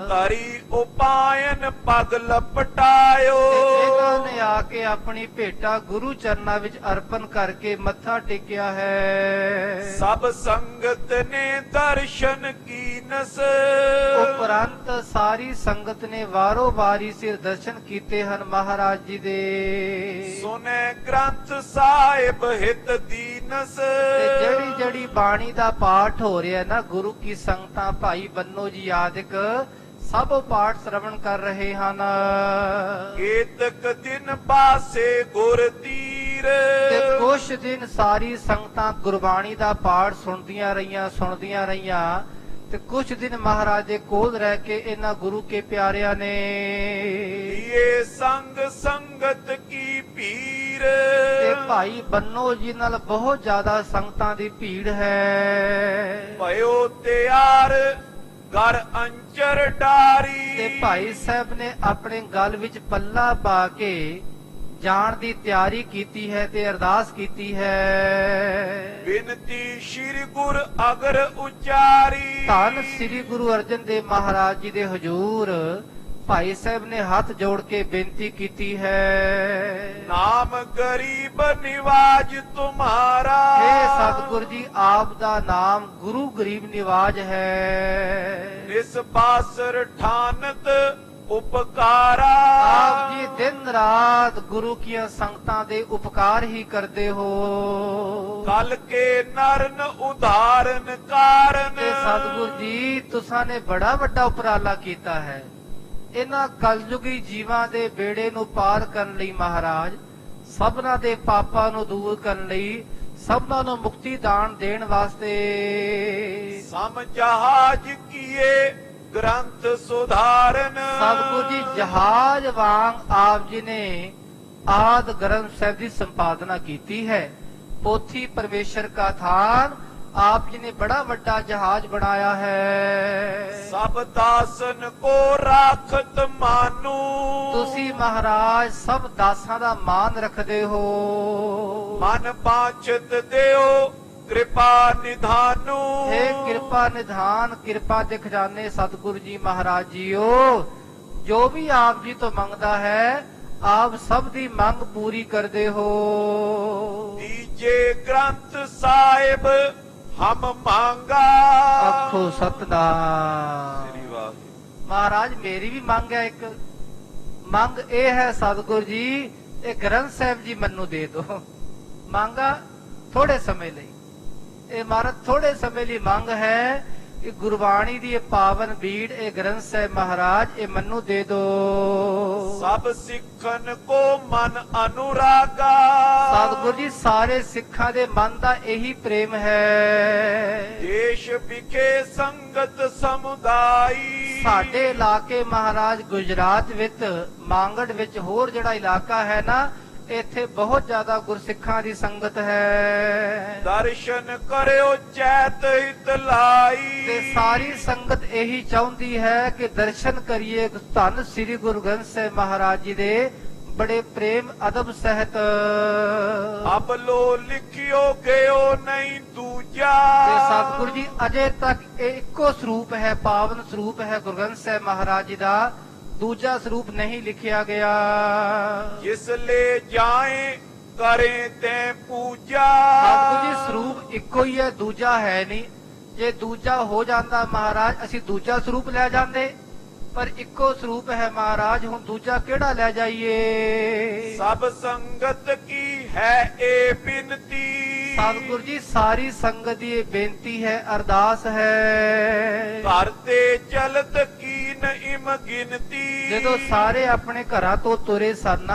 B: ਕਰੀ ਉਪਾਇਨ ਪਗ ਲਪਟਾਇਓ।
A: ਇਹਨਾਂ ਨੇ ਆ ਕੇ ਆਪਣੀ ਭੇਟਾ ਗੁਰੂ ਚਰਨਾਂ ਵਿੱਚ ਅਰਪਣ ਕਰਕੇ ਮੱਥਾ ਟੇਕਿਆ ਹੈ।
B: ਸਭ ਸੰਗਤ ਨੇ ਦਰਸ਼ਨ ਕੀਨਸ।
A: ਉਪਰੰਤ ਸਾਰੀ ਸੰਗਤ ਨੇ ਵਾਰੋ ਵਾਰੀ ਸਿਰ ਦਰਸ਼ਨ ਕੀਤੇ ਹਨ ਮਹਾਰਾਜ ਜੀ ਦੇ।
B: ਸੁਨੇ ਗ੍ਰੰਥ ਸਾਹਿਬ ਹਿਤ ਦੀਨਸ।
A: ਤੇ ਜਿਹੜੀ ਜਿਹੜੀ ਬਾਣੀ ਦਾ ਪਾਠ ਹੋ ਰਿਹਾ ਨਾ, ਗੁਰੂ ਕੀ ਸੰਗਤਾਂ ਭਾਈ ਬੰਨੋ ਜੀ ਆਦਿਕ ਸਭ ਪਾਠ ਸ਼ਰਵਣ ਕਰ ਰਹੇ ਹਨ।
B: ਕੇਤਕ ਦਿਨ ਪਾਸੇ ਗੁਰ ਤੀਰ।
A: ਤੇ ਕੁਛ ਦਿਨ ਸਾਰੀ ਸੰਗਤਾਂ ਗੁਰਬਾਣੀ ਦਾ ਪਾਠ ਸੁਣਦੀਆਂ ਰਹੀਆਂ ਤੇ ਕੁਛ ਦਿਨ ਮਹਾਰਾਜ ਦੇ ਕੋਲ ਰਹਿ ਕੇ ਇਹਨਾਂ ਗੁਰੂ ਕੇ ਪਿਆਰਿਆਂ ਨੇ
B: ਇਹ ਸੰਗ ਸੰਗਤ ਕੀ ਭੀੜ।
A: ਤੇ ਭਾਈ ਬੰਨੋ ਜੀ ਨਾਲ ਬਹੁਤ ਜ਼ਿਆਦਾ ਸੰਗਤਾਂ ਦੀ ਭੀੜ ਹੈ।
B: ਭਇਓ ਤਿਆਰ ਘਰ ਅੰਚਰ ਡਾਰੀ।
A: ਤੇ ਭਾਈ ਸਾਹਿਬ ਨੇ ਆਪਣੇ ਗਲ ਵਿੱਚ ਪੱਲਾ ਪਾ ਕੇ ਜਾਣ ਦੀ ਤਿਆਰੀ ਕੀਤੀ ਹੈ ਤੇ ਅਰਦਾਸ ਕੀਤੀ ਹੈ।
B: ਬਿਨਤੀ ਸ਼੍ਰੀ ਗੁਰ ਅਗਰ ਉਚਾਰੀ।
A: ਧੰਨ ਸ੍ਰੀ ਗੁਰੂ ਅਰਜਨ ਦੇਵ ਮਹਾਰਾਜ ਜੀ ਦੇ ਹਜ਼ੂਰ ਭਾਈ ਸਾਹਿਬ ਨੇ ਹੱਥ ਜੋੜ ਕੇ ਬੇਨਤੀ ਕੀਤੀ ਹੈ।
B: ਨਾਮ ਗਰੀਬ ਨਿਵਾਜ ਤੁਮਾਰਾ।
A: हे ਸਤਿਗੁਰ ਜੀ, ਆਪ ਦਾ ਨਾਮ ਗੁਰੂ ਗਰੀਬ ਨਿਵਾਜ ਹੈ।
B: ਇਸ ਬਾਸਰ ਠਾਨਤ ਉਪਕਾਰਾ।
A: ਆਪ ਜੀ ਦਿਨ ਰਾਤ ਗੁਰੂ ਕੀਆਂ ਸੰਗਤਾਂ ਦੇ ਉਪਕਾਰ ਹੀ ਕਰਦੇ ਹੋ।
B: ਕਲ ਕੇ ਨਰਨ ਉਧਾਰਨ ਕਾਰਨ।
A: ਤੇ ਸਤਿਗੁਰ ਜੀ, ਤੁਸਾਂ ਨੇ ਬੜਾ ਵੱਡਾ ਉਪਰਾਲਾ ਕੀਤਾ ਹੈ। ਇਹਨਾਂ ਕਲਯੁਗੀ ਜੀਵਾਂ ਦੇ ਬੇੜੇ ਨੂੰ ਪਾਰ ਕਰਨ ਲਈ ਮਹਾਰਾਜ, ਸਭਨਾਂ ਦੇ ਪਾਪਾਂ ਨੂੰ ਦੂਰ ਕਰਨ ਲਈ, ਸਭਨਾਂ ਨੂੰ ਮੁਕਤੀ ਦਾਨ ਦੇਣ ਵਾਸਤੇ
B: ਸਮ ਜਹਾਜ ਕੀਏ ਗ੍ਰੰਥ ਸੁਧਾਰਨ।
A: ਸਤਿਗੁਰ ਜੀ, ਜਹਾਜ਼ ਵਾਂਗ ਆਪ ਜੀ ਨੇ ਆਦ ਗ੍ਰੰਥ ਸਾਹਿਬ ਦੀ ਸੰਪਾਦਨਾ ਕੀਤੀ ਹੈ। ਪੋਥੀ ਪਰਮੇਸ਼ਰ ਕਾ ਥਾਨ, ਆਪ ਜੀ ਨੇ ਬੜਾ ਵੱਡਾ ਜਹਾਜ਼ ਬਣਾਇਆ ਹੈ।
B: ਸਭ ਦਾਸਨ ਕੋ ਰਾਖਤ ਮਾਨੂ।
A: ਤੁਸੀਂ ਮਹਾਰਾਜ ਸਭ ਦਾਸਾਂ ਦਾ ਮਾਨ ਰੱਖਦੇ ਹੋ।
B: ਮਨ ਬਾਛਤ ਦਿਓ ਕਿਰਪਾ ਨਿਧਾਨੂ।
A: हे ਕਿਰਪਾ ਨਿਧਾਨ, ਕਿਰਪਾ ਦੇ ਖਜ਼ਾਨੇ ਸਤਿਗੁਰੂ ਜੀ ਮਹਾਰਾਜ ਜੀਓ, ਜੋ ਵੀ ਆਪ ਜੀ ਤੋਂ ਮੰਗਦਾ ਹੈ ਆਪ ਸਭ ਦੀ ਮੰਗ ਪੂਰੀ ਕਰਦੇ ਹੋ।
B: ਤੀਜੇ ਗ੍ਰੰਥ ਸਾਹਿਬ ਹਮ ਮੰਗਾ।
A: ਆਖੋ ਸਤਨਾਮ।
B: ਸ੍ਰੀ ਵਾਹਿਗੁਰੂ।
A: ਮਹਾਰਾਜ ਮੇਰੀ ਵੀ ਮੰਗ ਹੈ, ਇੱਕ ਮੰਗ ਇਹ ਹੈ ਸਤਿਗੁਰ ਜੀ, ਇਹ ਗ੍ਰੰਥ ਸਾਹਿਬ ਜੀ ਮੈਨੂੰ ਦੇ ਦਿਓ। ਮੰਗਾ ਥੋੜੇ ਸਮੇਂ ਲਈ, ਇਹ ਮਹਾਰਾਜ ਥੋੜੇ ਸਮੇਂ ਲਈ ਮੰਗ ਹੈ ਕਿ ਗੁਰਬਾਣੀ ਦੀ ਇਹ ਪਾਵਨ ਬੀੜ, ਇਹ ਗ੍ਰੰਥ ਸਾਹਿਬ ਮਹਾਰਾਜ ਇਹ ਮੈਨੂੰ ਦੇ ਦਿਓ।
B: ਸਭ ਸਿੱਖਨ ਕੋ ਮਨ ਅਨੁਰਾਗਾ।
A: ਸਤਿਗੁਰ ਜੀ, ਸਾਰੇ ਸਿੱਖਾਂ ਦੇ ਮਨ ਦਾ ਇਹੀ ਪ੍ਰੇਮ ਹੈ।
B: ਦੇਸ਼ ਵਿਖੇ ਸੰਗਤ ਸਮੁਦਾਈ।
A: ਸਾਡੇ ਇਲਾਕੇ ਮਹਾਰਾਜ ਗੁਜਰਾਤ ਵਿੱਚ, ਮਾਂਗੜ ਵਿੱਚ, ਹੋਰ ਜਿਹੜਾ ਇਲਾਕਾ ਹੈ ਨਾ, ਇੱਥੇ ਬਹੁਤ ਜ਼ਿਆਦਾ ਗੁਰਸਿੱਖਾਂ ਦੀ ਸੰਗਤ ਹੈ।
B: ਦਰਸ਼ਨ ਕਰਿਓ ਚੈਤ ਹਿਤ ਲਾਈ।
A: ਤੇ ਸਾਰੀ ਸੰਗਤ ਇਹੀ ਚਾਹੁੰਦੀ ਹੈ ਕਿ ਦਰਸ਼ਨ ਕਰੀਏ ਧੰਨ ਸ੍ਰੀ ਗੁਰੂ ਗ੍ਰੰਥ ਸਾਹਿਬ ਮਹਾਰਾਜ ਜੀ ਦੇ बड़े प्रेम अदब सहित
B: अब लो लिखियो गयो नहीं दूजा।
A: ਤੇ ਸਤਿਗੁਰੂ ਜੀ ਅਜੇ ਤੱਕ ਇਹ ਇੱਕੋ ਸਰੂਪ ਹੈ, ਪਾਵਨ ਸਰੂਪ ਹੈ ਗੁਰੂ ਗ੍ਰੰਥ ਸਾਹਿਬ ਮਹਾਰਾਜ ਜੀ ਦਾ, ਦੂਜਾ ਸਰੂਪ ਨਹੀਂ ਲਿਖਿਆ ਗਿਆ।
B: जिस ले जाए करे ते पूजा।
A: ਸਤਿਗੁਰੂ ਜੀ ਸਰੂਪ ਇੱਕੋ ਹੀ ਹੈ, ਦੂਜਾ ਹੈ ਨਹੀਂ। ਜੇ ਦੂਜਾ ਹੋ ਜਾਂਦਾ ਮਹਾਰਾਜ ਅਸੀਂ ਦੂਜਾ ਸਰੂਪ ਲੈ ਜਾਂਦੇ, ਪਰ ਇੱਕੋ ਸਰੂਪ ਹੈ ਮਹਾਰਾਜ, ਹੁਣ ਦੂਜਾ ਕਿਹੜਾ ਲੈ ਜਾਈਏ।
B: सब संगत की है ए बिनती।
A: ਸਤਿਗੁਰੂ ਜੀ ਸਾਰੀ ਸੰਗਤ ਦੀ ਇਹ ਬੇਨਤੀ ਹੈ, ਅਰਦਾਸ ਹੈ।
B: करते चलत कीन इम गिनती।
A: ਜਦੋਂ ਸਾਰੇ ਆਪਣੇ ਘਰਾਂ ਤੋਂ ਤੁਰੇ ਸਨ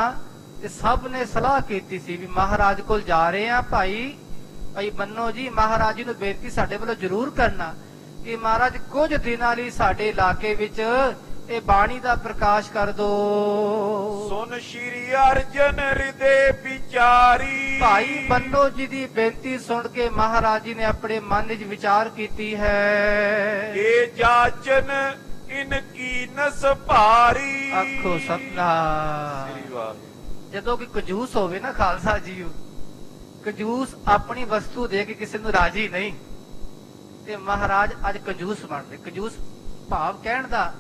A: ਤੇ ਸਭ ਨੇ ਸਲਾਹ ਕੀਤੀ ਸੀ ਵੀ ਮਹਾਰਾਜ ਕੋਲ ਜਾ ਰਹੇ ਆ ਭਾਈ ਬੰਨੋ ਜੀ, ਮਹਾਰਾਜ ਜੀ ਨੂੰ ਬੇਨਤੀ ਸਾਡੇ ਵੱਲੋਂ ਜ਼ਰੂਰ ਕਰਨਾ ਕਿ ਮਹਾਰਾਜ ਕੁਝ ਦਿਨਾਂ ਲਈ ਸਾਡੇ ਇਲਾਕੇ ਵਿੱਚ ਇਹ ਬਾਣੀ ਦਾ ਪ੍ਰਕਾਸ਼ ਕਰ ਦੋ।
B: सुन श्री अर्जन हृदय विचारी।
A: ਭਾਈ ਬੰਨੋ ਜੀ ਦੀ ਬੇਨਤੀ ਸੁਣ ਕੇ ਮਹਾਰਾਜ ਜੀ ਨੇ ਆਪਣੇ ਮਨ ਵਿੱਚ ਵਿਚਾਰ ਕੀਤੀ ਹੈ।
B: ये जाचन इनकी नस भारी।
A: ਆਖੋ ਸਤਨਾਮ।
B: श्री वाहिगुरू।
A: ਜਦੋਂ ਕੋਈ ਕੰਜੂਸ ਹੋਵੇ ਨਾ ਖਾਲਸਾ ਜੀਓ, ਕੰਜੂਸ ਆਪਣੀ ਵਸਤੂ ਦੇ ਕੇ ਕਿਸੇ ਨੂੰ ਰਾਜੀ ਨਹੀਂ, ਤੇ ਮਹਾਰਾਜ ਅੱਜ ਕੰਜੂਸ ਬਣਦੇ। ਕੰਜੂਸ ਭਾਵ ਕਹਿਣ ਦਾ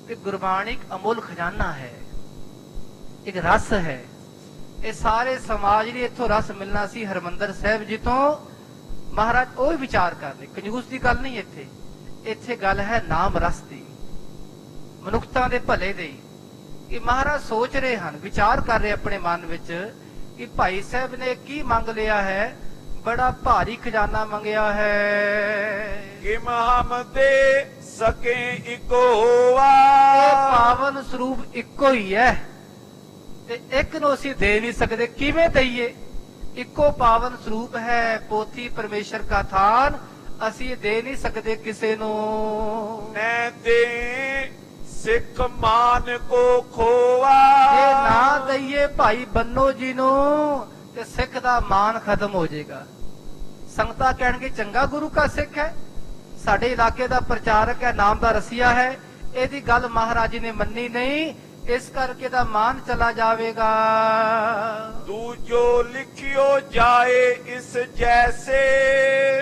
A: ਕਿ ਗੁਰਬਾਣੀ ਇੱਕ ਅਮੁੱਲ ਖਜ਼ਾਨਾ ਹੈ, ਇੱਕ ਰਸ ਹੈ। ਇਹ ਸਾਰੇ ਸਮਾਜ ਲਈ ਇੱਥੋਂ ਰਸ ਮਿਲਣਾ ਸੀ ਹਰਮੰਦਰ ਸਾਹਿਬ ਜੀ ਤੋਂ। ਮਹਾਰਾਜ ਉਹ ਹੀ ਵਿਚਾਰ ਕਰਦੇ, ਕੰਜੂਸ ਦੀ ਗੱਲ ਨਹੀਂ ਇੱਥੇ। ਇੱਥੇ ਗੱਲ ਹੈ ਨਾਮ ਰਸ ਦੀ, ਮਨੁੱਖਤਾ ਦੇ ਭਲੇ ਦੀ। ਕਿ ਮਹਾਰਾਜ ਸੋਚ ਰਹੇ ਹਨ, ਵਿਚਾਰ ਕਰ ਰਹੇ ਆਪਣੇ ਮਨ ਵਿੱਚ ਕਿ ਭਾਈ ਸਾਹਿਬ ਨੇ ਕੀ ਮੰਗ ਲਿਆ ਹੈ, ਬੜਾ ਭਾਰੀ ਖਜ਼ਾਨਾ ਮੰਗਿਆ ਹੈ।
B: किम हम दे सके इको होवा।
A: ਇਹ ਪਾਵਨ ਸਰੂਪ ਇੱਕੋ ਹੀ ਹੈ ਤੇ ਇੱਕ ਨੂੰ ਅਸੀਂ ਦੇ ਨਹੀਂ ਸਕਦੇ, ਕਿਵੇਂ ਦਈਏ। ਇੱਕੋ ਪਾਵਨ ਸਰੂਪ ਹੈ, ਪੋਥੀ ਪਰਮੇਸ਼ਰ ਦਾ ਥਾਨ, ਅਸੀਂ ਦੇ ਨਹੀਂ ਸਕਦੇ ਕਿਸੇ ਨੂੰ।
B: न दे सिख मान को खोवा।
A: ਜੇ ਨਾ ਦਈਏ ਭਾਈ ਬੰਨੋ ਜੀ ਨੂੰ ਤੇ ਸਿੱਖ ਦਾ ਮਾਨ ਖਤਮ ਹੋ ਜਾਏਗਾ। ਸੰਗਤਾਂ ਕਹਿਣਗੇ ਚੰਗਾ ਗੁਰੂ ਕਾ ਸਿੱਖ ਹੈ, ਸਾਡੇ ਇਲਾਕੇ ਦਾ ਪ੍ਰਚਾਰਕ ਹੈ, ਨਾਮ ਦਾ ਰਸੀਆ ਹੈ। ਇਹਦੀ ਗੱਲ ਮਹਾਰਾਜ ਜੀ ਨੇ ਮੰਨੀ ਨਹੀਂ, ਇਸ ਕਰਕੇ ਦਾ ਮਾਨ ਚਲਾ ਜਾਵੇਗਾ।
B: दूजो लिखियो जाए इस जैसे।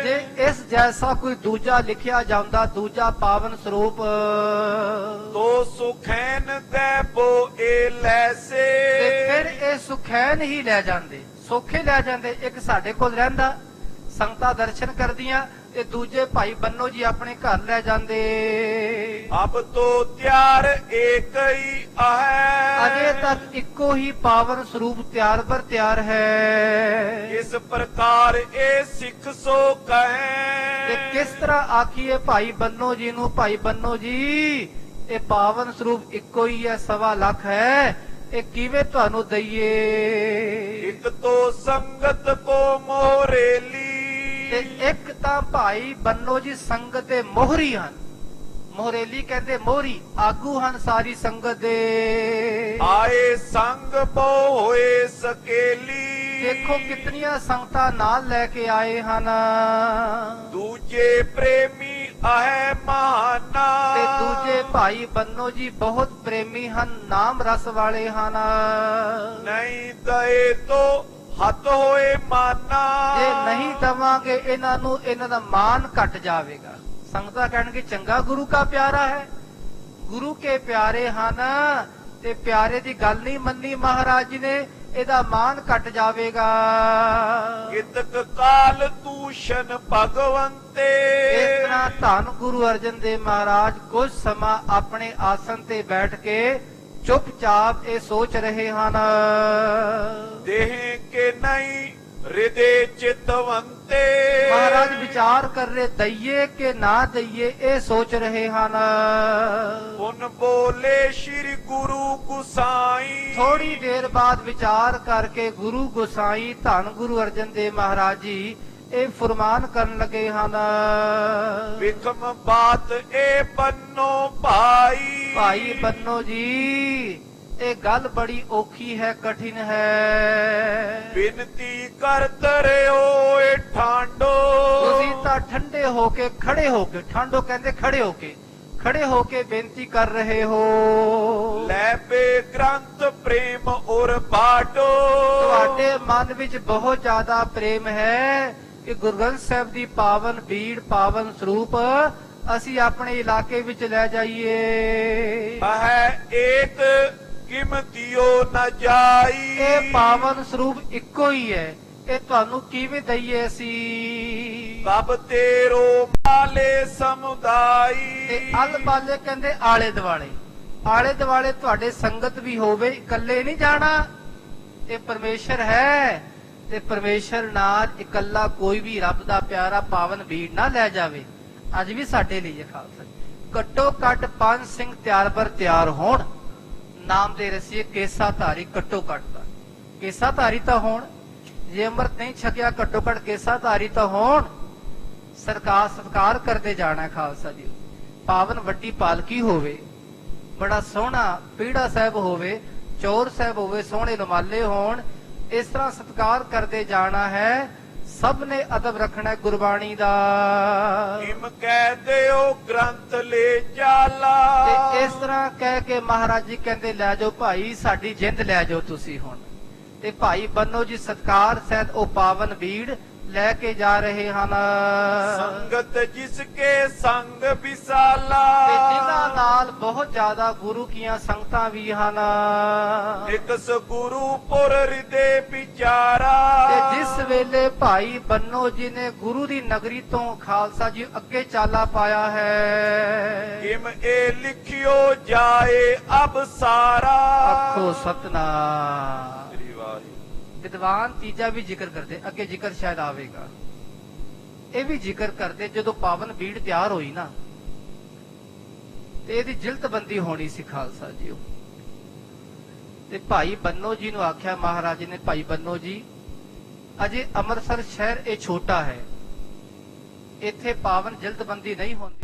A: ਜੇ ਇਸ ਜੈਸਾ ਕੋਈ ਦੂਜਾ ਲਿਖਿਆ ਜਾਂਦਾ, ਦੂਜਾ ਪਾਵਨ ਸਰੂਪ,
B: तो सुखैन दैबो ए लैसे।
A: ਤੇ ਫਿਰ ਇਹ ਸੁਖੈਨ ਹੀ ਲੈ ਜਾਂਦੇ, ਸੌਖੇ ਲੈ ਜਾਂਦੇ। ਇੱਕ ਸਾਡੇ ਕੋਲ ਰਹਿੰਦਾ, ਸੰਗਤਾਂ ਦਰਸ਼ਨ ਕਰਦੀਆਂ, ਤੇ ਦੂਜੇ ਭਾਈ ਬੰਨੋ ਜੀ ਆਪਣੇ ਘਰ ਲੈ ਜਾਂਦੇ।
B: अब तो त्यार एक ही है।
A: ਅਜੇ ਤੱਕ ਇੱਕੋ ਹੀ ਪਾਵਨ ਸਰੂਪ ਤਿਆਰ ਬਰ ਤਿਆਰ ਹੈ।
B: इस प्रकार ए सिख सो
A: ਤੇ
B: कहे।
A: ਕਿਸ ਤਰ੍ਹਾਂ ਆਖੀਏ ਭਾਈ ਬੰਨੋ ਜੀ ਨੂੰ, ਭਾਈ ਬੰਨੋ ਜੀ ਇਹ ਪਾਵਨ ਸਰੂਪ ਇੱਕੋ ਹੀ ਹੈ, 1.25 ਲੱਖ ਹੈ, ਇਹ ਕਿਵੇਂ ਤੁਹਾਨੂੰ ਦਈਏ।
B: एक तो संगत को मोरेली।
A: ਤੇ ਇੱਕ ਤਾਂ ਭਾਈ ਬੰਨੋ ਜੀ ਸੰਗਤ ਦੇ ਮੋਹਰੀ ਹਨ। ਮੋਹਰੇਲੀ ਕਹਿੰਦੇ ਮੋਹਰੀ, ਆਗੂ ਹਨ ਸਾਰੀ ਸੰਗਤ ਦੇ।
B: आए संग पो होए सकेली।
A: ਦੇਖੋ ਕਿਤਨੀਆਂ ਸੰਗਤਾਂ ਨਾਲ ਲੈ ਕੇ ਆਏ ਹਨ।
B: दूजे प्रेमी आहे महाना।
A: ਤੇ ਦੂਜੇ ਭਾਈ ਬੰਨੋ ਜੀ ਬਹੁਤ ਪ੍ਰੇਮੀ ਹਨ, ਨਾਮ ਰਸ ਵਾਲੇ ਹਨ।
B: नहीं दए तो हत होए माना।
A: ਜੇ ਨਹੀਂ ਦਵਾਂਗੇ ਇਹਨਾਂ ਨੂੰ, ਇਹਨਾਂ ਦਾ ਮਾਨ ਘਟ ਜਾਵੇਗਾ। ਸੰਗਤਾਂ ਕਹਿਣਗੇ ਚੰਗਾ ਗੁਰੂ ਕਾ ਪਿਆਰਾ ਹੈ, ਗੁਰੂ ਕੇ ਪਿਆਰੇ ਹਨ, ਤੇ ਪਿਆਰੇ ਦੀ ਗੱਲ ਨਹੀਂ ਮੰਨੀ ਮਹਾਰਾਜ ਜੀ ਨੇ, ਇਹਦਾ ਮਾਨ ਘਟ ਜਾਵੇਗਾ।
B: कितक काल दूषण भगवंते।
A: ਇਸ ਤਰ੍ਹਾਂ ਧੰਨ ਗੁਰੂ ਅਰਜਨ ਦੇਵ ਮਹਾਰਾਜ ਕੁਝ ਸਮਾਂ ਆਪਣੇ ਆਸਨ ਤੇ ਬੈਠ ਕੇ ਚੁੱਪਚਾਪ ਇਹ ਸੋਚ ਰਹੇ ਹਨ।
B: देह के नहीं हृदय चितवंते।
A: ਮਹਾਰਾਜ ਵਿਚਾਰ ਕਰ ਰਹੇ ਦਈਏ ਕਿ ਨਾ ਦਈਏ, ਇਹ ਸੋਚ ਰਹੇ ਹਨ।
B: उन बोले श्री गुरु गुसाई।
A: ਥੋੜੀ ਦੇਰ ਬਾਅਦ ਵਿਚਾਰ ਕਰਕੇ ਗੁਰੂ ਗੋਸਾਈ ਧੰਨ ਗੁਰੂ ਅਰਜਨ ਦੇਵ ਮਹਾਰਾਜ ਜੀ ਇਹ ਫਰਮਾਨ ਕਰਨ ਲੱਗੇ ਹਨ।
B: विखम बात ए बन्नो भाई।
A: ਭਾਈ ਬੰਨੋ ਜੀ ਇਹ ਗੱਲ ਬੜੀ ਔਖੀ ਹੈ, ਕਠਿਨ ਹੈ।
B: बिनती करत रहो ए ठांडो।
A: ਤੁਸੀਂ ਤਾਂ ਠੰਡੇ ਹੋ ਕੇ ਖੜੇ ਹੋ ਕੇ, ਠਾਂਡੋ ਕਹਿੰਦੇ ਖੜੇ ਹੋ ਕੇ, ਖੜੇ ਹੋ ਕੇ ਬੇਨਤੀ ਕਰ ਰਹੇ ਹੋ।
B: ਲੈ ਪੇ ਗ੍ਰੰਥ ਪ੍ਰੇਮ ਔਰ ਬਾਟੋ।
A: ਤੁਹਾਡੇ ਮਨ ਵਿੱਚ ਬਹੁਤ ਜ਼ਿਆਦਾ ਪ੍ਰੇਮ ਹੈ ਕਿ ਗੁਰੂ ਗ੍ਰੰਥ ਸਾਹਿਬ ਦੀ ਪਾਵਨ ਬੀੜ, ਪਾਵਨ ਸਰੂਪ ਅਸੀਂ ਆਪਣੇ ਇਲਾਕੇ ਵਿੱਚ ਲੈ ਜਾਈਏ।
B: ਹੈ ਏਕ ਕਿਮਤਿਓ ਨ ਜਾਈ।
A: ਇਹ ਪਾਵਨ ਸਰੂਪ ਇੱਕੋ ਹੀ ਹੈ, ਇਹ ਤੁਹਾਨੂੰ ਕਿਵੇਂ ਦਈਏ ਅਸੀਂ?
B: ਸਭ ਤੇਰੋ ਮਾਲੇ ਸਮੁਦਾਈ।
A: ਤੇ ਅਲ ਬਾਲੇ ਕਹਿੰਦੇ ਆਲੇ ਦੁਆਲੇ, ਆਲੇ ਦੁਆਲੇ ਤੁਹਾਡੇ ਸੰਗਤ ਵੀ ਹੋਵੇ, ਇਕੱਲੇ ਨਹੀਂ ਜਾਣਾ। ਇਹ ਪਰਮੇਸ਼ਰ ਹੈ ਤੇ ਪਰਮੇਸ਼ਰ ਨਾਲ ਇਕੱਲਾ ਕੋਈ ਵੀ ਰੱਬ ਦਾ ਪਿਆਰਾ ਪਾਵਨ ਬੀੜ ਨਾ ਲੈ ਜਾਵੇ। ਅੱਜ ਵੀ ਸਾਡੇ ਲਈ ਇਹ ਖਾਲਸਾ ਘੱਟੋ ਘੱਟ 5 ਸਿੰਘ ਤਿਆਰ ਬਰ ਤਿਆਰ ਹੋਣ। ਨਾਮ ਦੇ ਰਸੀਏ ਕੇਸਾ ਧਾਰੀ ਘੱਟੋ ਘੱਟ ਦਾ ਕੇਸਾ ਧਾਰੀ ਤਾਂ ਹੋਣ। ਜੇ ਅੰਮ੍ਰਿਤ ਨਹੀਂ ਛਕਿਆ ਘੱਟੋ ਘੱਟ ਕੇਸਾ ਧਾਰੀ ਤਾਂ ਹੋਣ। ਸਰਕਾਰ ਸਤਿਕਾਰ ਕਰਦੇ ਜਾਣਾ ਖਾਲਸਾ ਜੀ। ਪਾਵਨ ਵੱਡੀ ਪਾਲਕੀ ਹੋਵੇ, ਬੜਾ ਸੋਹਣਾ ਪੀੜਾ ਸਾਹਿਬ ਹੋਵੇ, ਚੌਰ ਸਾਹਿਬ ਹੋਵੇ, ਸੋਹਣੇ ਰੁਮਾਲੇ ਹੋਣ। ਇਸ ਤਰ੍ਹਾਂ ਸਤਿਕਾਰ ਕਰਦੇ ਜਾਣਾ ਹੈ। ਸਭ ਨੇ ਅਦਬ ਰੱਖਣਾ ਗੁਰਬਾਣੀ ਦਾ।
B: ਕਿਮ ਕਹਿ ਦਿਓ ਗ੍ਰੰਥ ਲੈ ਚਾਲਾ।
A: ਤੇ ਇਸ ਤਰ੍ਹਾਂ ਕਹਿ ਕੇ ਮਹਾਰਾਜ ਜੀ ਕਹਿੰਦੇ ਲੈ ਜਾਓ ਭਾਈ, ਸਾਡੀ ਜਿੰਦ ਲੈ ਜਾਓ ਤੁਸੀਂ ਹੁਣ। ਤੇ ਭਾਈ ਬੰਨੋ ਜੀ ਸਤਕਾਰ ਸਹਿਤ ਉਹ ਪਾਵਨ ਬੀੜ ਲੈ ਕੇ ਜਾ ਰਹੇ ਹਨ।
B: ਸੰਗਤ ਜਿਸ ਕੇ ਸੰਗ ਵਿਸਾਲਾ।
A: ਤੇ ਜਿਨ੍ਹਾਂ ਨਾਲ ਬਹੁਤ ਜ਼ਿਆਦਾ ਗੁਰੂ ਕੀਆਂ ਸੰਗਤਾਂ ਵੀ ਹਨ।
B: ਇਕ ਸਗੁਰੂ ਪੁਰ ਹਿਰਦੇ ਵਿਚਾਰਾ।
A: ਤੇ ਜਿਸ ਵੇਲੇ ਭਾਈ ਬੰਨੋ ਜੀ ਨੇ ਗੁਰੂ ਦੀ ਨਗਰੀ ਤੋਂ ਖਾਲਸਾ ਜੀ ਅੱਗੇ ਚਾਲਾ ਪਾਇਆ ਹੈ।
B: ਕਿਮ ਇਹ ਲਿਖਿਓ ਜਾਏ ਅਬ ਸਾਰਾ।
A: ਆਖੋ ਸਤਨਾਮ।
B: ਸ੍ਰੀ ਵਾਹਿਗੁਰੂ।
A: ਵਿਦਵਾਨ ਤੀਜਾ ਵੀ ਜ਼ਿਕਰ ਕਰਦੇ, ਅੱਗੇ ਜ਼ਿਕਰ ਸ਼ਾਇਦ ਆਵੇਗਾ। ਇਹ ਵੀ ਜ਼ਿਕਰ ਕਰਦੇ ਜਦੋਂ ਪਾਵਨ ਬੀੜ ਤਿਆਰ ਹੋਈ ਨਾ ਤੇ ਇਹਦੀ ਜਿਲਤਬੰਦੀ ਹੋਣੀ ਸੀ ਖਾਲਸਾ ਜੀ। ਤੇ ਭਾਈ ਬੰਨੋ ਜੀ ਨੂੰ ਆਖਿਆ ਮਹਾਰਾਜ ਨੇ, ਭਾਈ ਬੰਨੋ ਜੀ ਅਜੇ ਅੰਮ੍ਰਿਤਸਰ ਸ਼ਹਿਰ ਇਹ ਛੋਟਾ ਹੈ, ਇੱਥੇ ਪਾਵਨ ਜਿਲਤਬੰਦੀ ਨਹੀਂ ਹੁੰਦੀ।